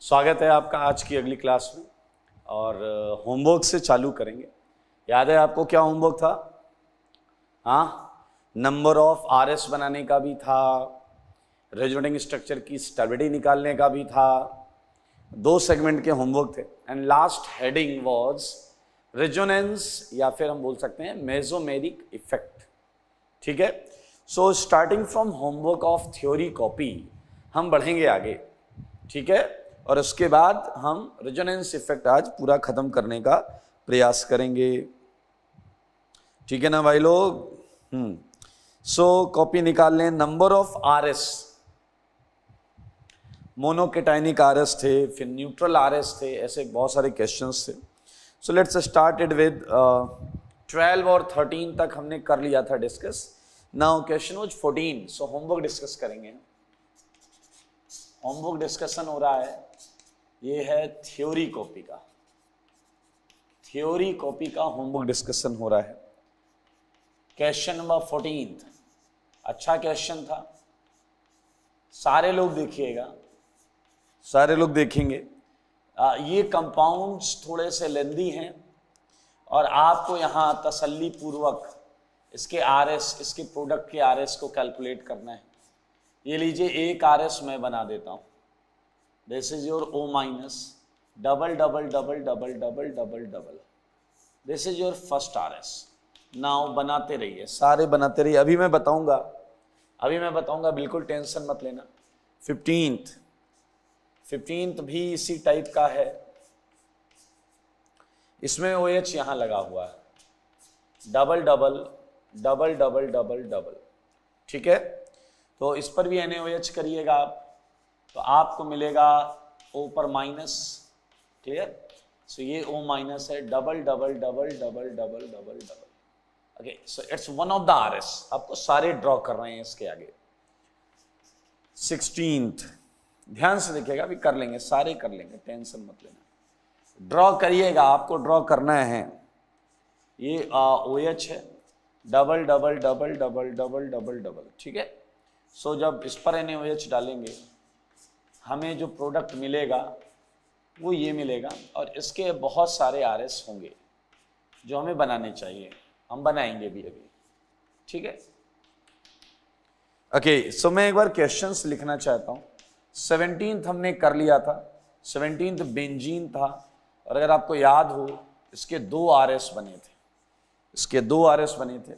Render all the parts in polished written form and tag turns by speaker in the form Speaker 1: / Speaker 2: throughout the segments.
Speaker 1: स्वागत है आपका आज की अगली क्लास में और होमवर्क से चालू करेंगे। याद है आपको क्या होमवर्क था? नंबर ऑफ आरएस बनाने का भी था, रेजोनेटिंग स्ट्रक्चर की स्टेबिलिटी निकालने का भी था। 2 सेगमेंट के होमवर्क थे and last heading was resonance या फिर हम बोल सकते हैं मेसोमेरिक इफेक्ट। ठीक है, so starting from homework of theory copy हम बढ़ेंगे आगे। ठीक है, और उसके बाद हम रेजोनेंस इफेक्ट आज पूरा खत्म करने का प्रयास करेंगे। ठीक है ना भाई लोग? सो कॉपी निकाल लें। नंबर ऑफ आरएस, मोनोकेटाइनिक आरएस थे, फिर न्यूट्रल आरएस थे, ऐसे बहुत सारे क्वेश्चंस थे। सो लेट्स स्टार्टेड विद 12 और 13 तक हमने कर लिया था discuss. Now question was 14, so homework discuss करेंगे। होमवर्क डिस्कशन हो रहा है, ये है थ्योरी कॉपी का। थ्योरी कॉपी का होमवर्क डिस्कशन हो रहा है। क्वेश्चन नंबर 14 अच्छा क्वेश्चन था, सारे लोग देखिएगा, सारे लोग देखेंगे। ये कंपाउंड्स थोड़े से लेंदी हैं और आपको यहाँ तसल्ली पूर्वक इसके आरएस, इसके प्रोडक्ट के आरएस को कैलकुलेट करना है। ये लीजिए, एक आरएस मैं बना देता हूँ। This is your O minus double double double double double double double. This is your first RS. Now बनाते रहिए, सारे बनाते रहिए। अभी मैं बताऊंगा, बिल्कुल टेंशन मत लेना। 15th भी इसी टाइप का है। इसमें OH यहां लगा हुआ है, double double double double double double. ठीक है, तो इस पर भी NaOH करिएगा आप, तो आपको मिलेगा O पर माइनस। क्लियर? सो ये O माइनस है, double double double double double double double. Okay, so it's one of the RS. आपको सारे ड्रॉ कर रहे हैं इसके आगे। 16th ध्यान से देखिएगा, अभी कर लेंगे, सारे कर लेंगे, टेंशन मत लेना। ड्रॉ करिएगा, आपको ड्रॉ करना है। ये OH है, double double double double double double double. ठीक है, सो जब इस पर NaOH डालेंगे हमें जो प्रोडक्ट मिलेगा वो ये मिलेगा, और इसके बहुत सारे आरएस होंगे जो हमें बनाने चाहिए, हम बनाएंगे भी अभी। ठीक है, ओके, सो मैं एक बार क्वेश्चंस लिखना चाहता हूँ। 17th हमने कर लिया था, 17th बेंजीन था, और अगर आपको याद हो इसके 2 आरएस बने थे, इसके 2 आरएस बने थे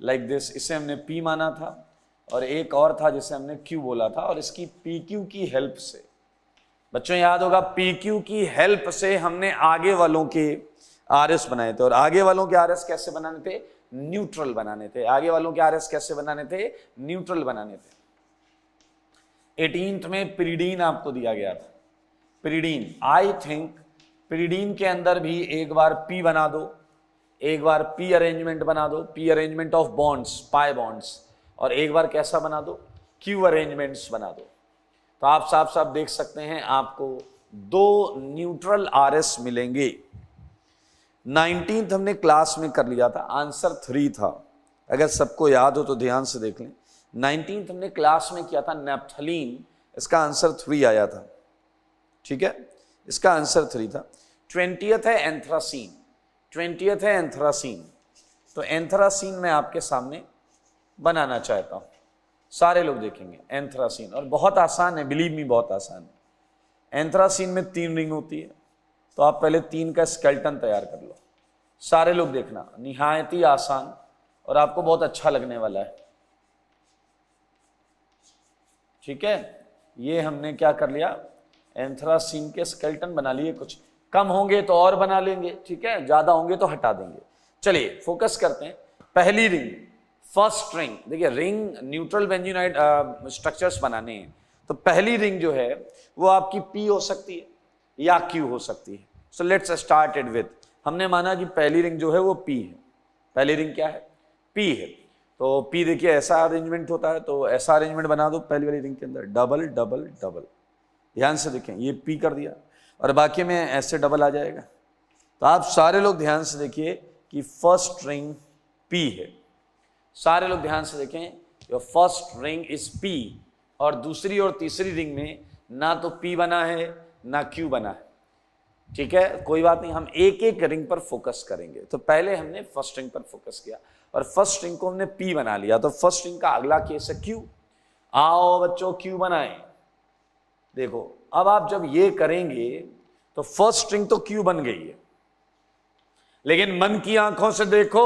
Speaker 1: लाइक दिस। इसे हमने P माना था और एक और था जिसे हमने Q बोला था, और इसकी PQ की हेल्प से, बच्चों याद होगा, PQ की हेल्प से हमने आगे वालों के आरएस बनाए थे। और आगे वालों के आरएस कैसे बनाने थे? न्यूट्रल बनाने थे। आगे वालों के आरएस कैसे बनाने थे? न्यूट्रल बनाने थे। 18th में पिरिडीन आपको दिया गया था। पिरिडीन, आई थिंक पिरिडीन के अंदर भी एक बार P बना दो, एक बार P अरेंजमेंट बना दो, P arrangement of bonds, pi bonds, और एक बार कैसा बना दो? Q अरेंजमेंट्स बना दो। तो आप साफ साफ देख सकते हैं आपको 2 न्यूट्रल आरएस मिलेंगे। 19th हमने क्लास में कर लिया था, आंसर 3 था। अगर सबको याद हो तो ध्यान से देख लें। 19th हमने क्लास में किया था नेप्थलीन, इसका आंसर 3 आया था। ठीक है, इसका आंसर 3 था। 20th है एंथ्रासीन, 20th है एंथ्रासीन। तो एंथ्रासीन मैं आपके सामने बनाना चाहता हूं, सारे लोग देखेंगे। एंथ्रासीन, और बहुत आसान है, बिलीव मी, बहुत आसान है। एंथ्रासीन में 3 रिंग होती है, तो आप पहले 3 का स्केलेटन तैयार कर लो। सारे लोग देखना, निहायत ही आसान और आपको बहुत अच्छा लगने वाला है। ठीक है, ये हमने क्या कर लिया, एंथ्रासीन के स्केलेटन बना लिए। कुछ कम होंगे तो और बना लेंगे, ठीक है, ज्यादा होंगे तो हटा देंगे। चलिए फोकस करते हैं। पहली रिंग, फर्स्ट रिंग, देखिए रिंग न्यूट्रल बेंजीनाइड स्ट्रक्चर्स बनाने हैं, तो पहली रिंग जो है वो आपकी P हो सकती है या Q हो सकती है। सो लेट्स स्टार्टेड विद, हमने माना कि पहली रिंग जो है वो P है। पहली रिंग क्या है? P है। तो P देखिए ऐसा अरेंजमेंट होता है, तो ऐसा अरेंजमेंट बना दो पहली वाली रिंग के अंदर, डबल डबल डबल। ध्यान से देखें, ये P कर दिया और बाकी में ऐसे डबल आ जाएगा। तो आप सारे लोग ध्यान से देखिए कि फर्स्ट रिंग P है। सारे लोग ध्यान से देखें, your first ring is P, और दूसरी और तीसरी रिंग में ना तो P बना है ना क्यू बना है। ठीक है, कोई बात नहीं, हम एक एक रिंग पर फोकस करेंगे। तो पहले हमने फर्स्ट रिंग पर फोकस किया और फर्स्ट रिंग को हमने पी बना लिया, तो फर्स्ट रिंग का अगला केस है क्यू। आओ बच्चों क्यू बनाएं। देखो अब आप जब ये करेंगे तो फर्स्ट रिंग तो क्यू बन गई है, लेकिन मन की आंखों से देखो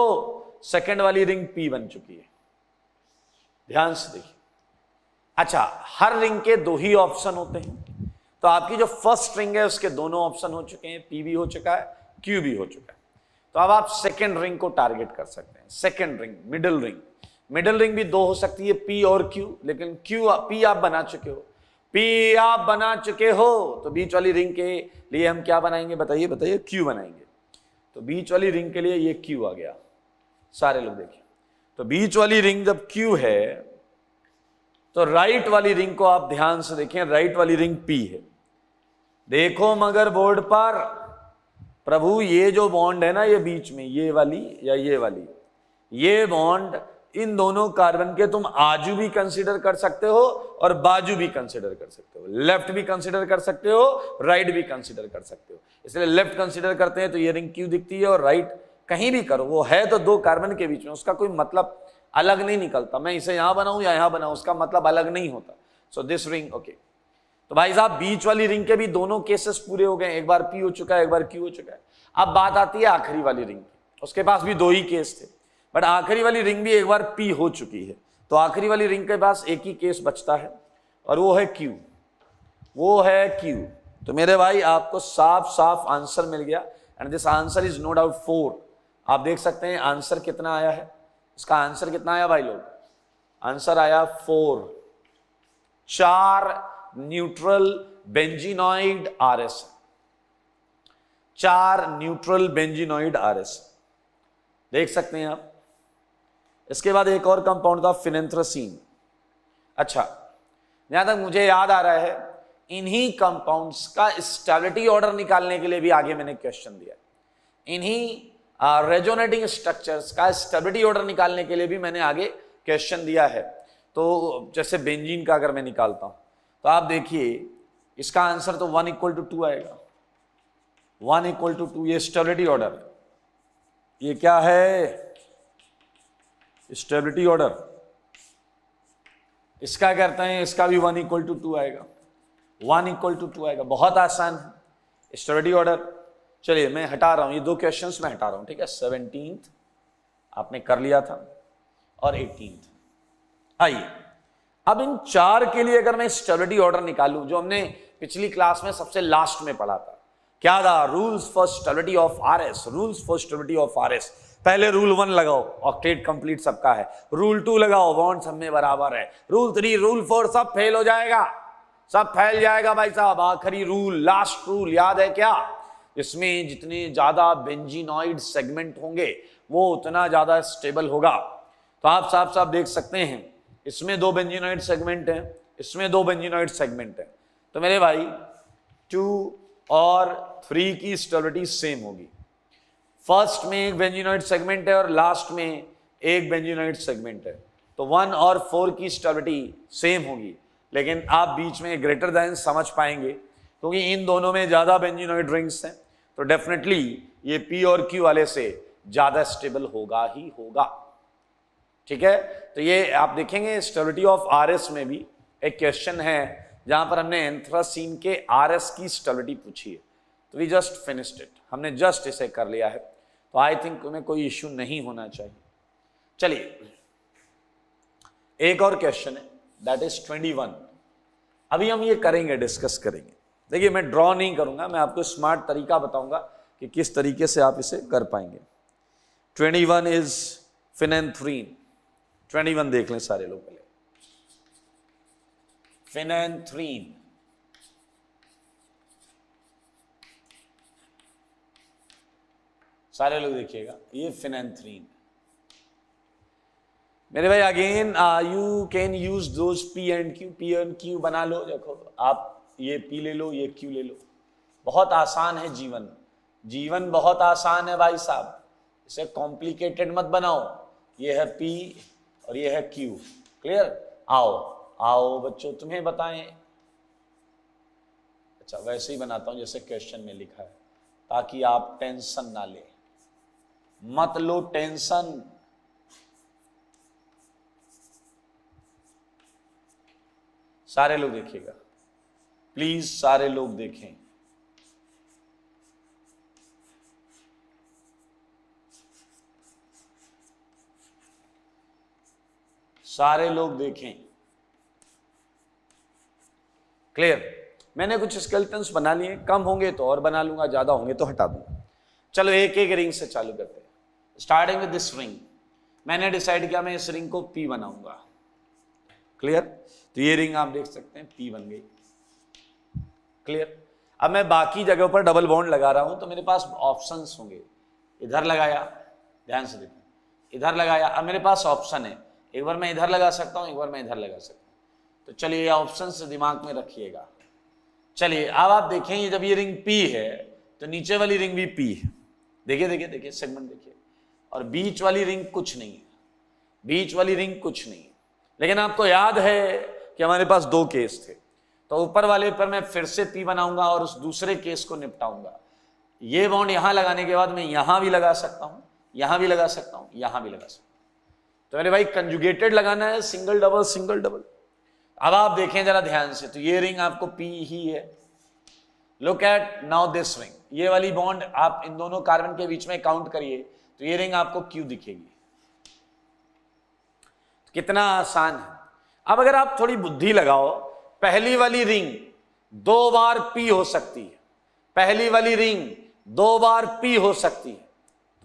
Speaker 1: सेकंड वाली रिंग पी बन चुकी है। ध्यान से देखिए। अच्छा, हर रिंग के दो ही ऑप्शन होते हैं, तो आपकी जो फर्स्ट रिंग है उसके दोनों ऑप्शन हो चुके हैं, पी भी हो चुका है, क्यू भी हो चुका है। तो अब आप सेकंड रिंग को टारगेट कर सकते हैं। Second ring, middle ring. Middle ring भी दो हो सकती है, पी और क्यू, लेकिन पी आप बना चुके हो, पी आप बना चुके हो, तो बीच वाली रिंग के लिए हम क्या बनाएंगे, बताइए बताइए, क्यू बनाएंगे। तो बीच वाली रिंग के लिए ये क्यू आ गया। सारे लोग देखिए, तो बीच वाली रिंग जब क्यू है तो राइट वाली रिंग को आप ध्यान से देखें, राइट वाली रिंग पी है। देखो मगर बोर्ड पर, प्रभु ये जो बॉन्ड है ना, ये बीच में ये वाली या ये वाली, ये बॉन्ड इन दोनों कार्बन के तुम आजू भी कंसीडर कर सकते हो और बाजू भी कंसीडर कर सकते हो, लेफ्ट भी कंसीडर कर सकते हो, राइट भी कंसीडर कर सकते हो। इसलिए लेफ्ट कंसीडर करते हैं तो ये रिंग क्यू दिखती है, और राइट कहीं भी करो, वो है तो दो कार्बन के बीच में, उसका कोई मतलब अलग नहीं निकलता। मैं इसे यहां बनाऊं या यहां बनाऊं, उसका मतलब अलग नहीं होता। So this ring, okay. तो भाई साहब बीच वाली रिंग के भी दोनों केसेस पूरे हो गए, एक बार पी हो चुका है, एक बार क्यू हो चुका है। अब बात आती है आखिरी वाली रिंग की, उसके पास भी दो ही केस थे, बट आखिरी वाली रिंग भी एक बार पी हो चुकी है, तो आखिरी वाली रिंग के पास एक ही केस बचता है और वो है क्यू, वो है क्यू। तो मेरे भाई आपको साफ साफ आंसर मिल गया, and this answer is no doubt 4। आप देख सकते हैं आंसर कितना आया है, इसका आंसर कितना आया भाई लोग, आंसर आया 4। 4 neutral benzenoid RS, 4 neutral benzenoid RS, देख सकते हैं आप। इसके बाद एक और कंपाउंड था फिनेंथ्रेसीन। अच्छा, जहां तक मुझे याद आ रहा है, इन्हीं कंपाउंड्स का स्टेबिलिटी ऑर्डर निकालने के लिए भी आगे मैंने क्वेश्चन दिया। इन्हीं रेजोनेटिंग स्ट्रक्चर्स का स्टेबिलिटी ऑर्डर निकालने के लिए भी मैंने आगे क्वेश्चन दिया है। तो जैसे बेंजीन का अगर मैं निकालता हूं, तो आप देखिए इसका आंसर तो 1 = 2 आएगा। 1 = 2, ये स्टेबिलिटी ऑर्डर, ये क्या है, स्टेबिलिटी ऑर्डर। इसका करते हैं, इसका भी 1 = 2 आएगा, 1 = 2 आएगा। बहुत आसान है स्टेबिलिटी ऑर्डर। चलिए मैं हटा रहा हूं, ये 2 क्वेश्चंस मैं हटा रहा हूं, ठीक है। 17th आपने कर लिया था और 18th। आइए अब इन 4 के लिए अगर मैं स्टेबिलिटी ऑर्डर निकालूं, जो हमने पिछली क्लास में सबसे लास्ट में पढ़ा था, क्या था, rules for stability of RS, rules for stability of RS. पहले रूल 1 लगाओ, ऑक्टेट कंप्लीट सबका है। रूल 2 लगाओ, बॉन्ड सब में बराबर है। रूल 3, रूल 4 सब फेल हो जाएगा, सब फैल जाएगा भाई साहब। आखिरी रूल, लास्ट रूल याद है क्या, इसमें जितने ज्यादा बेंजीनॉइड सेगमेंट होंगे वो उतना ज्यादा स्टेबल होगा। तो आप साफ साफ देख सकते हैं, इसमें 2 बेंजीनॉइड सेगमेंट हैं, इसमें 2 बेंजीनॉइड सेगमेंट हैं। तो मेरे भाई 2 और 3 की स्टेबिलिटी सेम होगी। फर्स्ट में एक बेंजीनॉइड सेगमेंट है और लास्ट में एक बेंजीनॉइड सेगमेंट है, तो 1 और 4 की स्टेबिलिटी सेम होगी। लेकिन आप बीच में ग्रेटर देन समझ पाएंगे, क्योंकि इन दोनों में ज्यादा बेंजीनॉइड रिंग्स हैं, तो डेफिनेटली ये पी और क्यू वाले से ज्यादा स्टेबल होगा ही होगा। ठीक है, तो ये आप देखेंगे स्टेबिलिटी ऑफ आरएस में भी एक क्वेश्चन है जहां पर हमने एंथ्रासीन के आरएस की स्टेबिलिटी पूछी है। तो वी जस्ट फिनिश्ड इट, हमने जस्ट इसे कर लिया है, तो आई थिंक उन्हें कोई इश्यू नहीं होना चाहिए। चलिए एक और क्वेश्चन है, दैट इज 21। अभी हम ये करेंगे, डिस्कस करेंगे। देखिए मैं ड्रॉ नहीं करूंगा, मैं आपको स्मार्ट तरीका बताऊंगा कि किस तरीके से आप इसे कर पाएंगे। 21 इज फिनेंथ्रीन। 21 देख लें सारे लोग पहले। फिनेंथ्रीन, सारे लोग देखिएगा, ये फिनेंथ्रीन। मेरे भाई again you can use those P and Q बना लो। देखो आप ये पी ले लो, ये क्यू ले लो, बहुत आसान है जीवन, जीवन बहुत आसान है भाई साहब, इसे कॉम्प्लिकेटेड मत बनाओ। ये है पी और ये है क्यू, क्लियर। आओ आओ बच्चों तुम्हें बताएं, अच्छा वैसे ही बनाता हूं जैसे क्वेश्चन में लिखा है, ताकि आप टेंशन ना ले, मत लो टेंशन। सारे लोग देखिएगा प्लीज, सारे लोग देखें। सारे लोग देखें। क्लियर? मैंने कुछ स्केलेटन्स बना लिए, कम होंगे तो और बना लूंगा, ज्यादा होंगे तो हटा दूंगा। चलो एक एक रिंग से चालू करते हैं, स्टार्टिंग विद दिस रिंग। मैंने डिसाइड किया मैं इस रिंग को पी बनाऊंगा। क्लियर? तो ये रिंग आप देख सकते हैं पी बन गई। क्लियर? अब मैं बाकी जगहों पर डबल बॉन्ड लगा रहा हूं, तो मेरे पास ऑप्शंस होंगे। इधर लगाया, ध्यान से देखिए, इधर लगाया, अब मेरे पास ऑप्शन है, एक बार मैं इधर लगा सकता हूं, एक बार मैं इधर लगा सकता हूं। तो चलिए ये ऑप्शन से दिमाग में रखिएगा। चलिए अब आप देखें, जब ये रिंग पी है तो नीचे वाली रिंग भी पी है। देखिए देखिए देखिए, सेगमेंट देखिए, और बीच वाली रिंग कुछ नहीं है, बीच वाली रिंग कुछ नहीं है। लेकिन आपको याद है कि हमारे पास दो केस थे, तो ऊपर वाले पर मैं फिर से पी बनाऊंगा और उस दूसरे केस को निपटाऊंगा। ये बॉन्ड यहां लगाने के बाद मैं यहां भी लगा सकता हूं, यहां भी लगा सकता हूं, यहां भी लगा सकता हूं। तो मेरे भाई कंजुगेटेड लगाना है, सिंगल डबल सिंगल डबल। अब आप देखें जरा ध्यान से, तो ये रिंग आपको पी ही है। Look at now this ring, ये वाली बॉन्ड आप इन दोनों कार्बन के बीच में काउंट करिए, तो ये रिंग आपको क्यू दिखेगी। कितना आसान है। अब अगर आप थोड़ी बुद्धि लगाओ, पहली वाली रिंग 2 बार पी हो सकती है, पहली वाली रिंग 2 बार पी हो सकती है,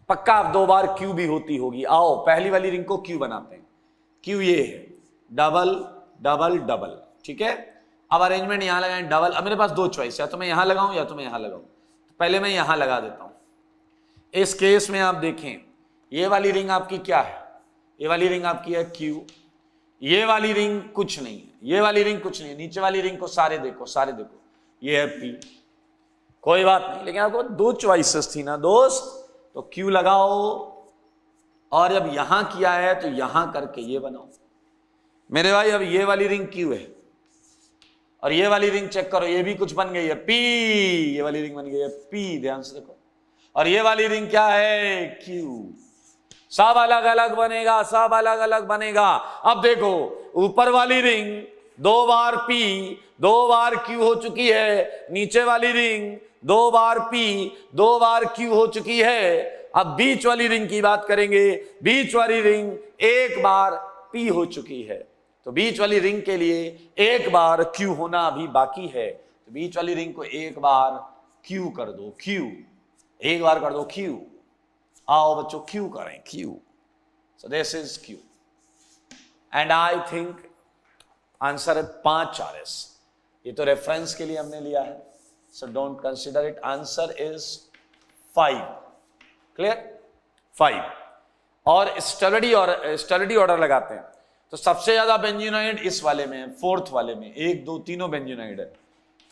Speaker 1: पक्का आप 2 बार क्यू भी होती होगी। आओ पहली वाली रिंग को क्यू बनाते हैं। क्यू ये है, डबल डबल डबल, ठीक है। अब अरेंजमेंट यहां लगाएं, डबल। अब मेरे पास 2 चॉइस, या तो मैं यहां लगाऊं या तो मैं यहां लगाऊं। तो पहले मैं यहां लगा देता हूं। इस केस में आप देखें, ये वाली रिंग आपकी क्या है, ये वाली रिंग आपकी है क्यू, ये वाली रिंग कुछ नहीं है, ये वाली रिंग कुछ नहीं है। नीचे वाली रिंग को सारे देखो, सारे देखो, ये है पी, कोई बात नहीं। लेकिन आपको 2 चॉइसेस थी ना दोस्त, तो क्यू लगाओ, और जब यहां किया है तो यहां करके ये बनाओ। मेरे भाई अब ये वाली रिंग क्यू है, और ये वाली रिंग चेक करो, ये भी कुछ बन गई है पी, ये वाली रिंग बन गई है पी, ध्यान से देखो। और ये वाली रिंग क्या है, क्यू। सब अलग अलग बनेगा, सब अलग अलग बनेगा। अब देखो ऊपर वाली रिंग 2 बार पी, 2 बार क्यू हो चुकी है, नीचे वाली रिंग 2 बार पी, 2 बार क्यू हो चुकी है। अब बीच वाली रिंग की बात करेंगे, बीच वाली रिंग 1 बार पी हो चुकी है, तो बीच वाली रिंग के लिए 1 बार क्यू होना अभी बाकी है। तो बीच वाली रिंग को 1 बार क्यू कर दो, क्यू, 1 बार कर दो क्यू। आओ बच्चों क्यू करें, Q. So this is Q, and I think answer है 5 RS। ये तो रेफरेंस के लिए हमने लिया है, so don't consider it. Answer is 5। Clear? 5। और स्टेरिडी ऑर्डर लगाते हैं, तो सबसे ज्यादा बेंजीनोइड इस वाले में है, 4th वाले में। 1 2 तीनों बेंजीनोइड है,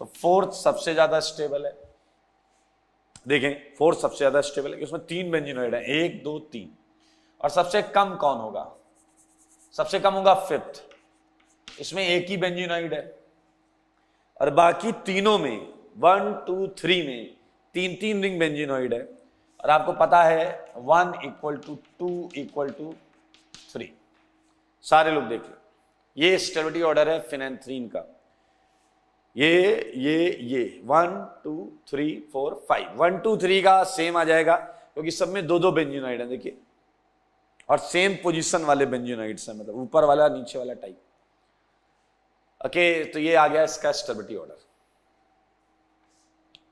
Speaker 1: तो 4th सबसे ज्यादा स्टेबल है। देखें 4th सबसे ज्यादा स्टेबल है, उसमें 3 बेंजीनोइड है, 1 2 3। और सबसे कम कौन होगा, सबसे कम होगा 5th, इसमें 1 ही बेंजीनोइड है। और बाकी तीनों में 1 2 3 में 3 रिंग बेंजीनोइड है। और आपको पता है 1 = 2 = 3। सारे लोग देख लो, ये स्टेबिलिटी ऑर्डर है फिनेंथ्रीन का। ये 1 2 3 4 5, 1 2 3 का सेम आ जाएगा, क्योंकि सब में 2 बेंजीनोइड है, देखिए, और सेम पोजीशन वाले बेंजीनोइड्स हैं, मतलब ऊपर वाला नीचे वाला टाइप। ओके, तो ये आ गया इसका स्टेबिलिटी ऑर्डर।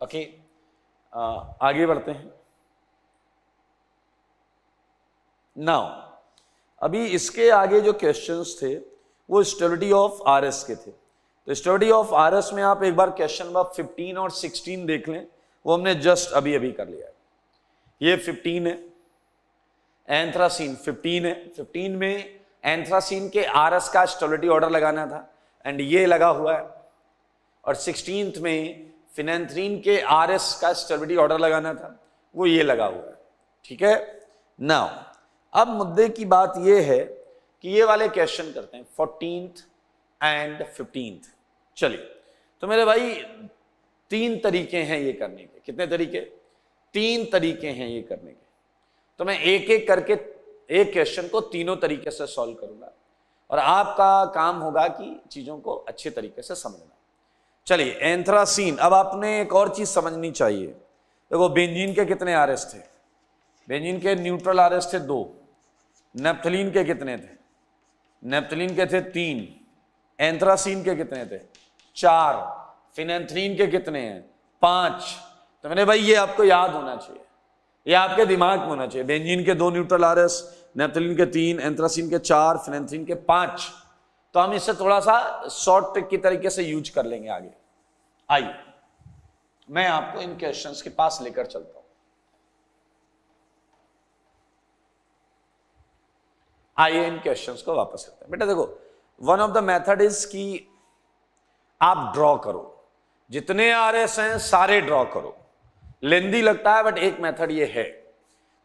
Speaker 1: ओके, आगे बढ़ते हैं। नाउ अभी इसके आगे जो क्वेश्चंस थे वो स्टेबिलिटी ऑफ RS के थे। तो स्टेबिलिटी ऑफ RS में आप एक बार क्वेश्चन नंबर 15 और 16 देख लें, वो हमने जस्ट अभी कर लिया है। ये 15 है, एंथ्रासीन 15 है। 15 में एंथ्रासीन के RS का स्टेबिलिटी ऑर्डर लगाना था, एंड ये लगा हुआ है। और 16th में फिनेंथ्रीन के RS का स्टेबिलिटी ऑर्डर लगाना था, वो ये लगा हुआ है। ठीक है। नाउ अब मुद्दे की बात ये है कि ये वाले क्वेश्चन करते हैं 14th एंड 15th। चलिए, तो मेरे भाई 3 तरीके हैं ये करने के। कितने तरीके? 3 तरीके हैं ये करने के। तो मैं एक एक करके एक क्वेश्चन को तीनों तरीके से सॉल्व करूंगा और आपका काम होगा कि चीजों को अच्छे तरीके से समझना। चलिए, एंथ्रासीन। अब आपने एक और चीज समझनी चाहिए। देखो, बेंजीन के कितने आरएस थे? बेंजीन के न्यूट्रल आरएस थे 2। नेप्थलीन के कितने थे? नेप्थलीन के थे 3। एंथ्रासीन के कितने थे? 4। फिनेंथ्रीन के कितने हैं? 5। तो मैंने भाई ये आपको याद होना चाहिए, ये आपके दिमाग में होना चाहिए। बेंजीन के 2 न्यूट्रल आरएस, नेप्थलीन के 3, एंथ्रासीन के 4, फिनेंथ्रीन के 5। तो हम इससे थोड़ा सा शॉर्ट ट्रिक की तरीके से यूज कर लेंगे आगे। आइए मैं आपको इन क्वेश्चंस के पास लेकर चलता हूं। आइए इन क्वेश्चंस को वापस करते हैं। बेटा देखो, one of the method is कि आप ड्रॉ करो, जितने आरएस हैं सारे ड्रॉ करो। लेंदी लगता है बट एक मेथड ये है।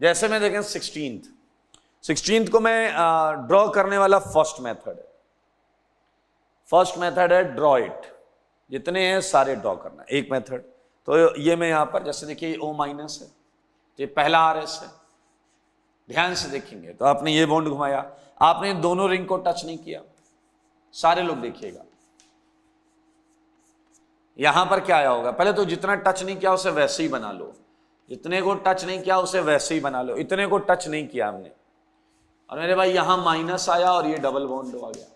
Speaker 1: जैसे मैं देखें 16th को मैं ड्रॉ करने वाला फर्स्ट मेथड है। फर्स्ट मेथड है ड्रॉ इट, जितने हैं सारे ड्रॉ करना, एक मेथड। तो ये मैं यहां पर जैसे देखिए O- है, तो ये पहला आरएस है। ध्यान से देखेंगे तो आपने ये बॉन्ड घुमाया, आपने दोनों रिंग को टच नहीं किया। सारे लोग देखिएगा यहां पर क्या आया होगा। पहले तो जितना टच नहीं किया उसे वैसे ही बना लो, जितने को टच नहीं किया उसे वैसे ही बना लो। इतने को टच नहीं किया हमने, और मेरे भाई यहां माइनस आया और ये डबल बॉन्ड आ गया।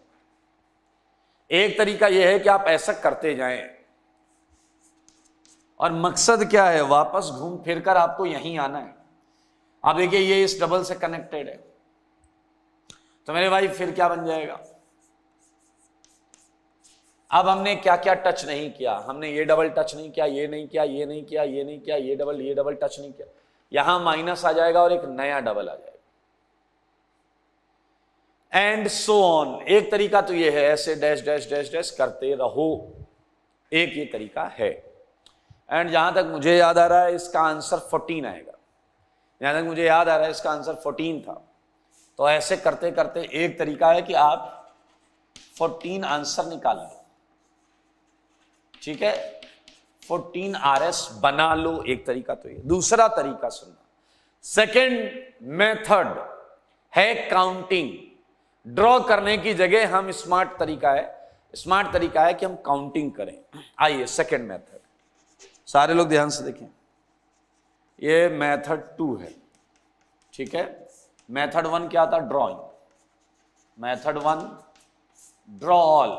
Speaker 1: एक तरीका यह है कि आप ऐसा करते जाएं, और मकसद क्या है, वापस घूम फिर कर आपको यहीं आना है। आप देखिए ये इस डबल से कनेक्टेड है, तो मेरे भाई फिर क्या बन जाएगा। अब हमने क्या क्या टच नहीं किया, हमने ये डबल टच नहीं किया, ये नहीं किया, ये नहीं किया, ये नहीं किया, ये डबल टच नहीं किया। यहां माइनस आ जाएगा और एक नया डबल आ जाएगा, एंड सो ऑन। एक तरीका तो ये है, ऐसे डैश डैश डैश डैश करते रहो, एक ये तरीका है। एंड जहां तक मुझे याद आ रहा है इसका आंसर 14 आएगा। जहां तक मुझे याद आ रहा है इसका आंसर 14 था। तो ऐसे करते करते एक तरीका है कि आप 14 आंसर निकाल लो, ठीक है, 14 आरएस बना लो। एक तरीका तो ये। दूसरा तरीका सुनना, सेकेंड मेथड है काउंटिंग। ड्रॉ करने की जगह हम स्मार्ट तरीका है कि हम काउंटिंग करें। आइए सेकेंड मेथड, सारे लोग ध्यान से देखें, ये मेथड 2 है, ठीक है। मेथड 1 क्या था? ड्रॉइंग। मेथड 1 ड्रॉ ऑल,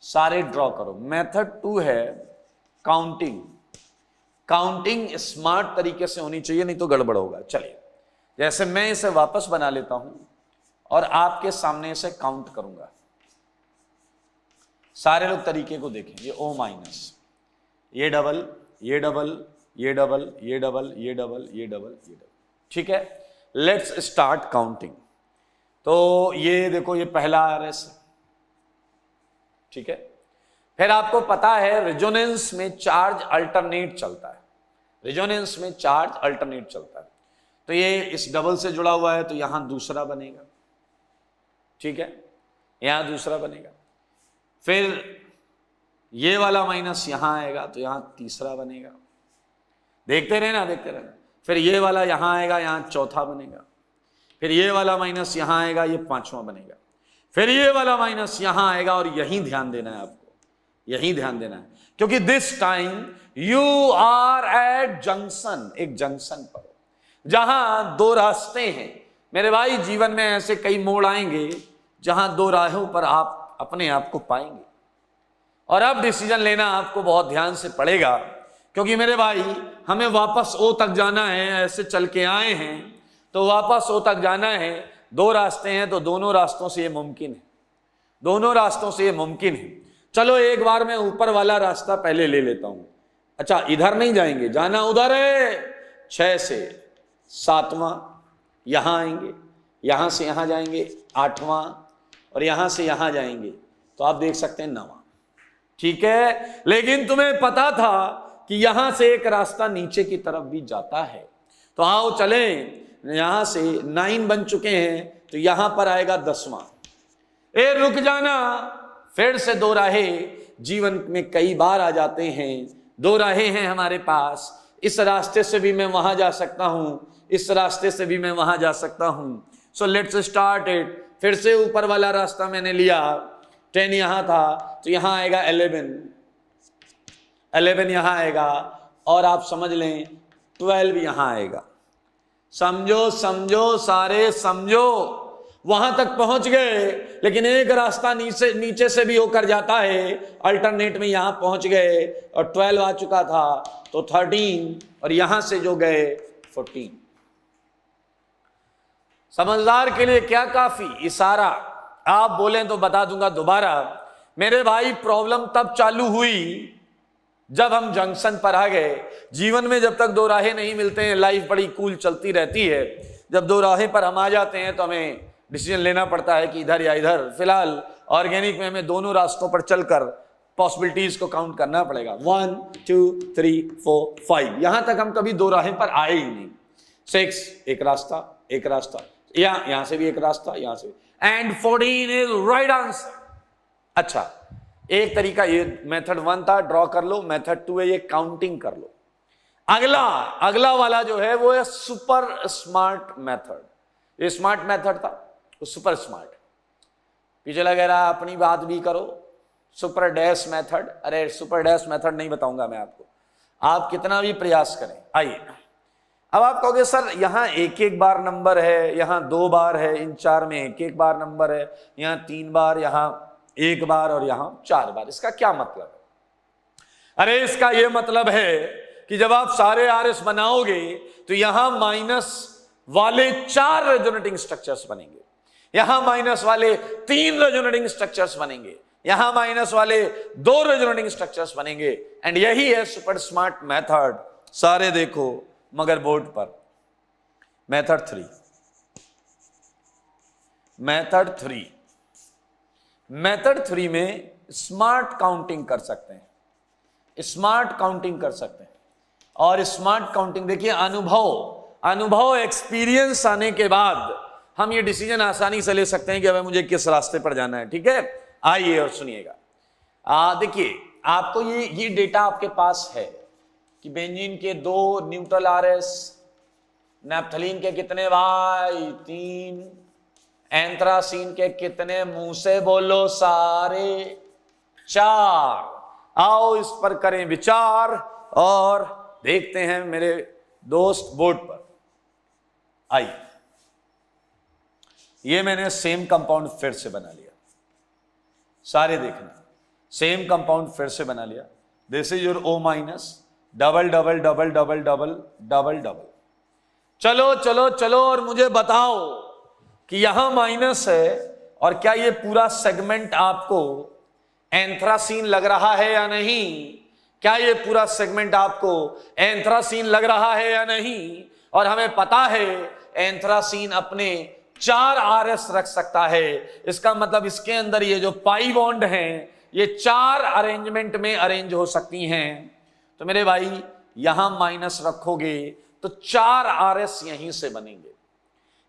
Speaker 1: सारे ड्रॉ करो। मेथड 2 है काउंटिंग। काउंटिंग स्मार्ट तरीके से होनी चाहिए, नहीं तो गड़बड़ होगा। चलिए, जैसे मैं इसे वापस बना लेता हूं और आपके सामने इसे काउंट करूंगा। सारे लोग तरीके को देखें। ये O-, ये डबल, ये डबल, ये डबल, ये डबल, ये डबल, ये डबल, ये डबल, ठीक है। Let's start counting. तो ये देखो, ये पहला आरएस है, ठीक है। फिर आपको पता है रेजोनेंस में चार्ज अल्टरनेट चलता है, रेजोनेंस में चार्ज अल्टरनेट चलता है। तो ये इस डबल से जुड़ा हुआ है, तो यहां दूसरा बनेगा, ठीक है, यहां दूसरा बनेगा। फिर ये वाला माइनस यहां आएगा, तो यहां तीसरा बनेगा। देखते रहना, देखते रहना। फिर ये वाला यहां आएगा, यहां चौथा बनेगा। फिर ये वाला माइनस यहां आएगा, ये 5वां बनेगा। फिर ये वाला माइनस यहां आएगा, और यहीं ध्यान देना है आपको, यहीं ध्यान देना है, क्योंकि this time you are at junction, एक जंक्शन पर, जहां 2 रास्ते हैं। मेरे भाई जीवन में ऐसे कई मोड़ आएंगे जहां 2 राहों पर आप अपने आप को पाएंगे, और अब डिसीजन लेना आपको बहुत ध्यान से पड़ेगा, क्योंकि मेरे भाई हमें वापस O तक जाना है। ऐसे चल के आए हैं तो वापस O तक जाना है। 2 रास्ते हैं, तो दोनों रास्तों से ये मुमकिन है, दोनों रास्तों से ये मुमकिन है। चलो एक बार मैं ऊपर वाला रास्ता पहले ले लेता हूं। अच्छा, इधर नहीं जाएंगे, जाना उधर है। 6 से 7वां यहां आएंगे, यहां से यहां जाएंगे 8वां, और यहां से यहां जाएंगे तो आप देख सकते हैं 9वां, ठीक है। लेकिन तुम्हें पता था कि यहां से एक रास्ता नीचे की तरफ भी जाता है, तो आओ चलें। यहां से 9 बन चुके हैं, तो यहां पर आएगा 10वां। रुक जाना, फिर से 2 राहें, जीवन में कई बार आ जाते हैं। दो राहें हैं हमारे पास, इस रास्ते से भी मैं वहां जा सकता हूं, इस रास्ते से भी मैं वहां जा सकता हूं। So let's start it. फिर से ऊपर वाला रास्ता मैंने लिया, 10 यहां था तो यहां आएगा 11 यहां आएगा, और आप समझ लें 12 यहां आएगा। समझो समझो सारे समझो, वहां तक पहुंच गए, लेकिन एक रास्ता नीचे से भी होकर जाता है, अल्टरनेट में यहां पहुंच गए और 12 आ चुका था तो 13, और यहां से जो गए 14। समझदार के लिए क्या काफी इशारा, आप बोलें तो बता दूंगा दोबारा। मेरे भाई प्रॉब्लम तब चालू हुई जब हम जंक्शन पर आ गए। जीवन में जब तक दो राहें नहीं मिलते हैं, लाइफ बड़ी कूल चलती रहती है। जब दो राहें पर हम आ जाते हैं तो हमें डिसीजन लेना पड़ता है कि इधर या इधर। फिलहाल ऑर्गेनिक में हमें दोनों रास्तों पर चलकर पॉसिबिलिटीज को काउंट करना पड़ेगा। 1 2 3 4 5, यहां तक हम कभी दो राहें पर आए ही नहीं। 6 एक रास्ता, यहां से भी एक रास्ता, यहां से, एंड 14 इज राइट आंसर। अच्छा, एक तरीका ये मेथड 1 था, ड्रॉ कर लो। मेथड 2 है ये काउंटिंग कर लो। अगला वाला जो है वो है सुपर स्मार्ट मेथड। ये स्मार्ट मेथड था, वो सुपर स्मार्ट। पीछे लगे रहा, अपनी बात भी करो। सुपर डैश मेथड, अरे सुपर डैश मेथड नहीं बताऊंगा मैं आपको, आप कितना भी प्रयास करें। आइए, अब आप कहोगे सर यहां एक एक बार नंबर है, यहां 2 बार है, इन 4 में एक एक बार नंबर है, यहां 3 बार, यहां 1 बार और यहां 4 बार, इसका क्या मतलब है? अरे इसका यह मतलब है कि जब आप सारे आरएस बनाओगे तो यहां माइनस वाले 4 रेजोनेटिंग स्ट्रक्चर्स बनेंगे, यहां माइनस वाले 3 रेजोनेटिंग स्ट्रक्चर्स बनेंगे, यहां माइनस वाले 2 रेजोनेटिंग स्ट्रक्चर्स बनेंगे। एंड यही है सुपर स्मार्ट मेथड। सारे देखो मगर बोर्ड पर। मेथड 3, मेथड 3 में स्मार्ट काउंटिंग कर सकते हैं, और स्मार्ट काउंटिंग देखिए, अनुभव एक्सपीरियंस आने के बाद हम ये डिसीजन आसानी से ले सकते हैं कि अब मुझे किस रास्ते पर जाना है। ठीक है, आइए और सुनिएगा। देखिए, आपको ये डेटा आपके पास है कि बेंजीन के 2 न्यूट्रल आरएस, नैप्थलीन के कितने भाई 3, एंथ्रासीन के कितने, मुंह से बोलो सारे 4। आओ इस पर करें विचार और देखते हैं मेरे दोस्त बोर्ड पर। आइए, ये मैंने सेम कंपाउंड फिर से बना लिया, सारे देखना, सेम कंपाउंड फिर से बना लिया। This is your O minus, double double double double double double double. चलो चलो चलो, और मुझे बताओ कि यहां माइनस है, और क्या ये पूरा सेगमेंट आपको एंथ्रासीन लग रहा है या नहीं? क्या ये पूरा सेगमेंट आपको एंथ्रासीन लग रहा है या नहीं? और हमें पता है एंथ्रासीन अपने 4 आरएस रख सकता है। इसका मतलब इसके अंदर ये जो पाई बॉन्ड हैं, ये 4 अरेंजमेंट में अरेंज हो सकती हैं। तो मेरे भाई यहां माइनस रखोगे तो 4 आरएस यहीं से बनेंगे,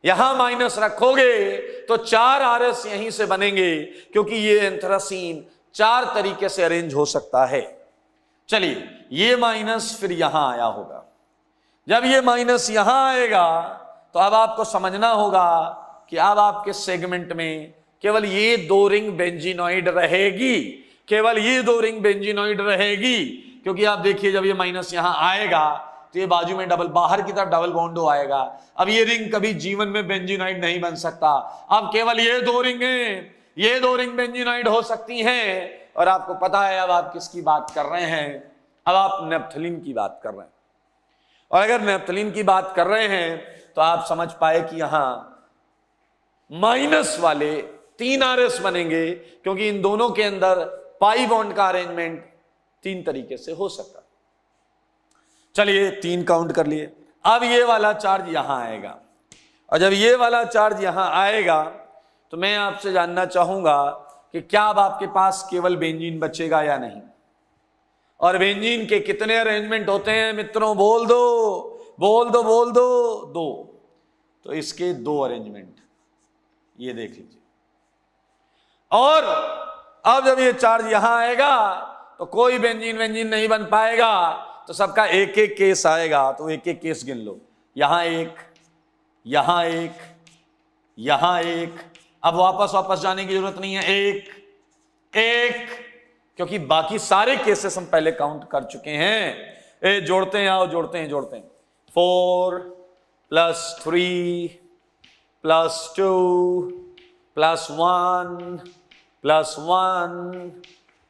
Speaker 1: यहां माइनस रखोगे तो 4 आरएस यहीं से बनेंगे, क्योंकि ये एंथ्रासीन 4 तरीके से अरेंज हो सकता है। चलिए, ये माइनस फिर यहां आया होगा। जब ये माइनस यहां आएगा तो अब आपको समझना होगा कि अब आपके सेगमेंट में केवल ये 2 रिंग बेंजीनॉइड रहेगी, केवल ये 2 रिंग बेंजीनॉइड रहेगी। क्योंकि आप देखिए, जब ये माइनस यहां आएगा तो ये बाजू में डबल, बाहर की तरफ डबल बॉन्डो आएगा। अब ये रिंग कभी जीवन में बेंजीनॉइड नहीं बन सकता। अब केवल ये 2 रिंगें, ये 2 रिंग बेंजीनॉइड हो सकती हैं। और आपको पता है अब आप किसकी बात कर रहे हैं, अब आप नैप्थलीन की बात कर रहे हैं। और अगर नैप्थलीन की बात कर रहे हैं तो आप समझ पाए कि यहां माइनस वाले 3 आरएस बनेंगे, क्योंकि इन दोनों के अंदर पाई बॉन्ड का अरेंजमेंट 3 तरीके से हो सकता। चलिए 3 काउंट कर लिए। अब ये वाला चार्ज यहां आएगा, और जब ये वाला चार्ज यहां आएगा तो मैं आपसे जानना चाहूंगा कि क्या अब आपके पास केवल बेंजीन बचेगा या नहीं, और बेंजीन के कितने अरेंजमेंट होते हैं मित्रों? बोल दो बोल दो बोल दो, 2। तो इसके 2 अरेंजमेंट ये देख लीजिए। और अब जब ये चार्ज यहां आएगा तो कोई बेंजीन वेंजीन नहीं बन पाएगा, तो सबका एक एक केस आएगा। तो एक एक केस गिन लो, यहां एक, यहां एक, यहां एक। अब वापस जाने की जरूरत नहीं है, एक एक, क्योंकि बाकी सारे केसेस हम पहले काउंट कर चुके हैं। जोड़ते हैं, आओ जोड़ते हैं 4 + 3 + 2 + 1 + 1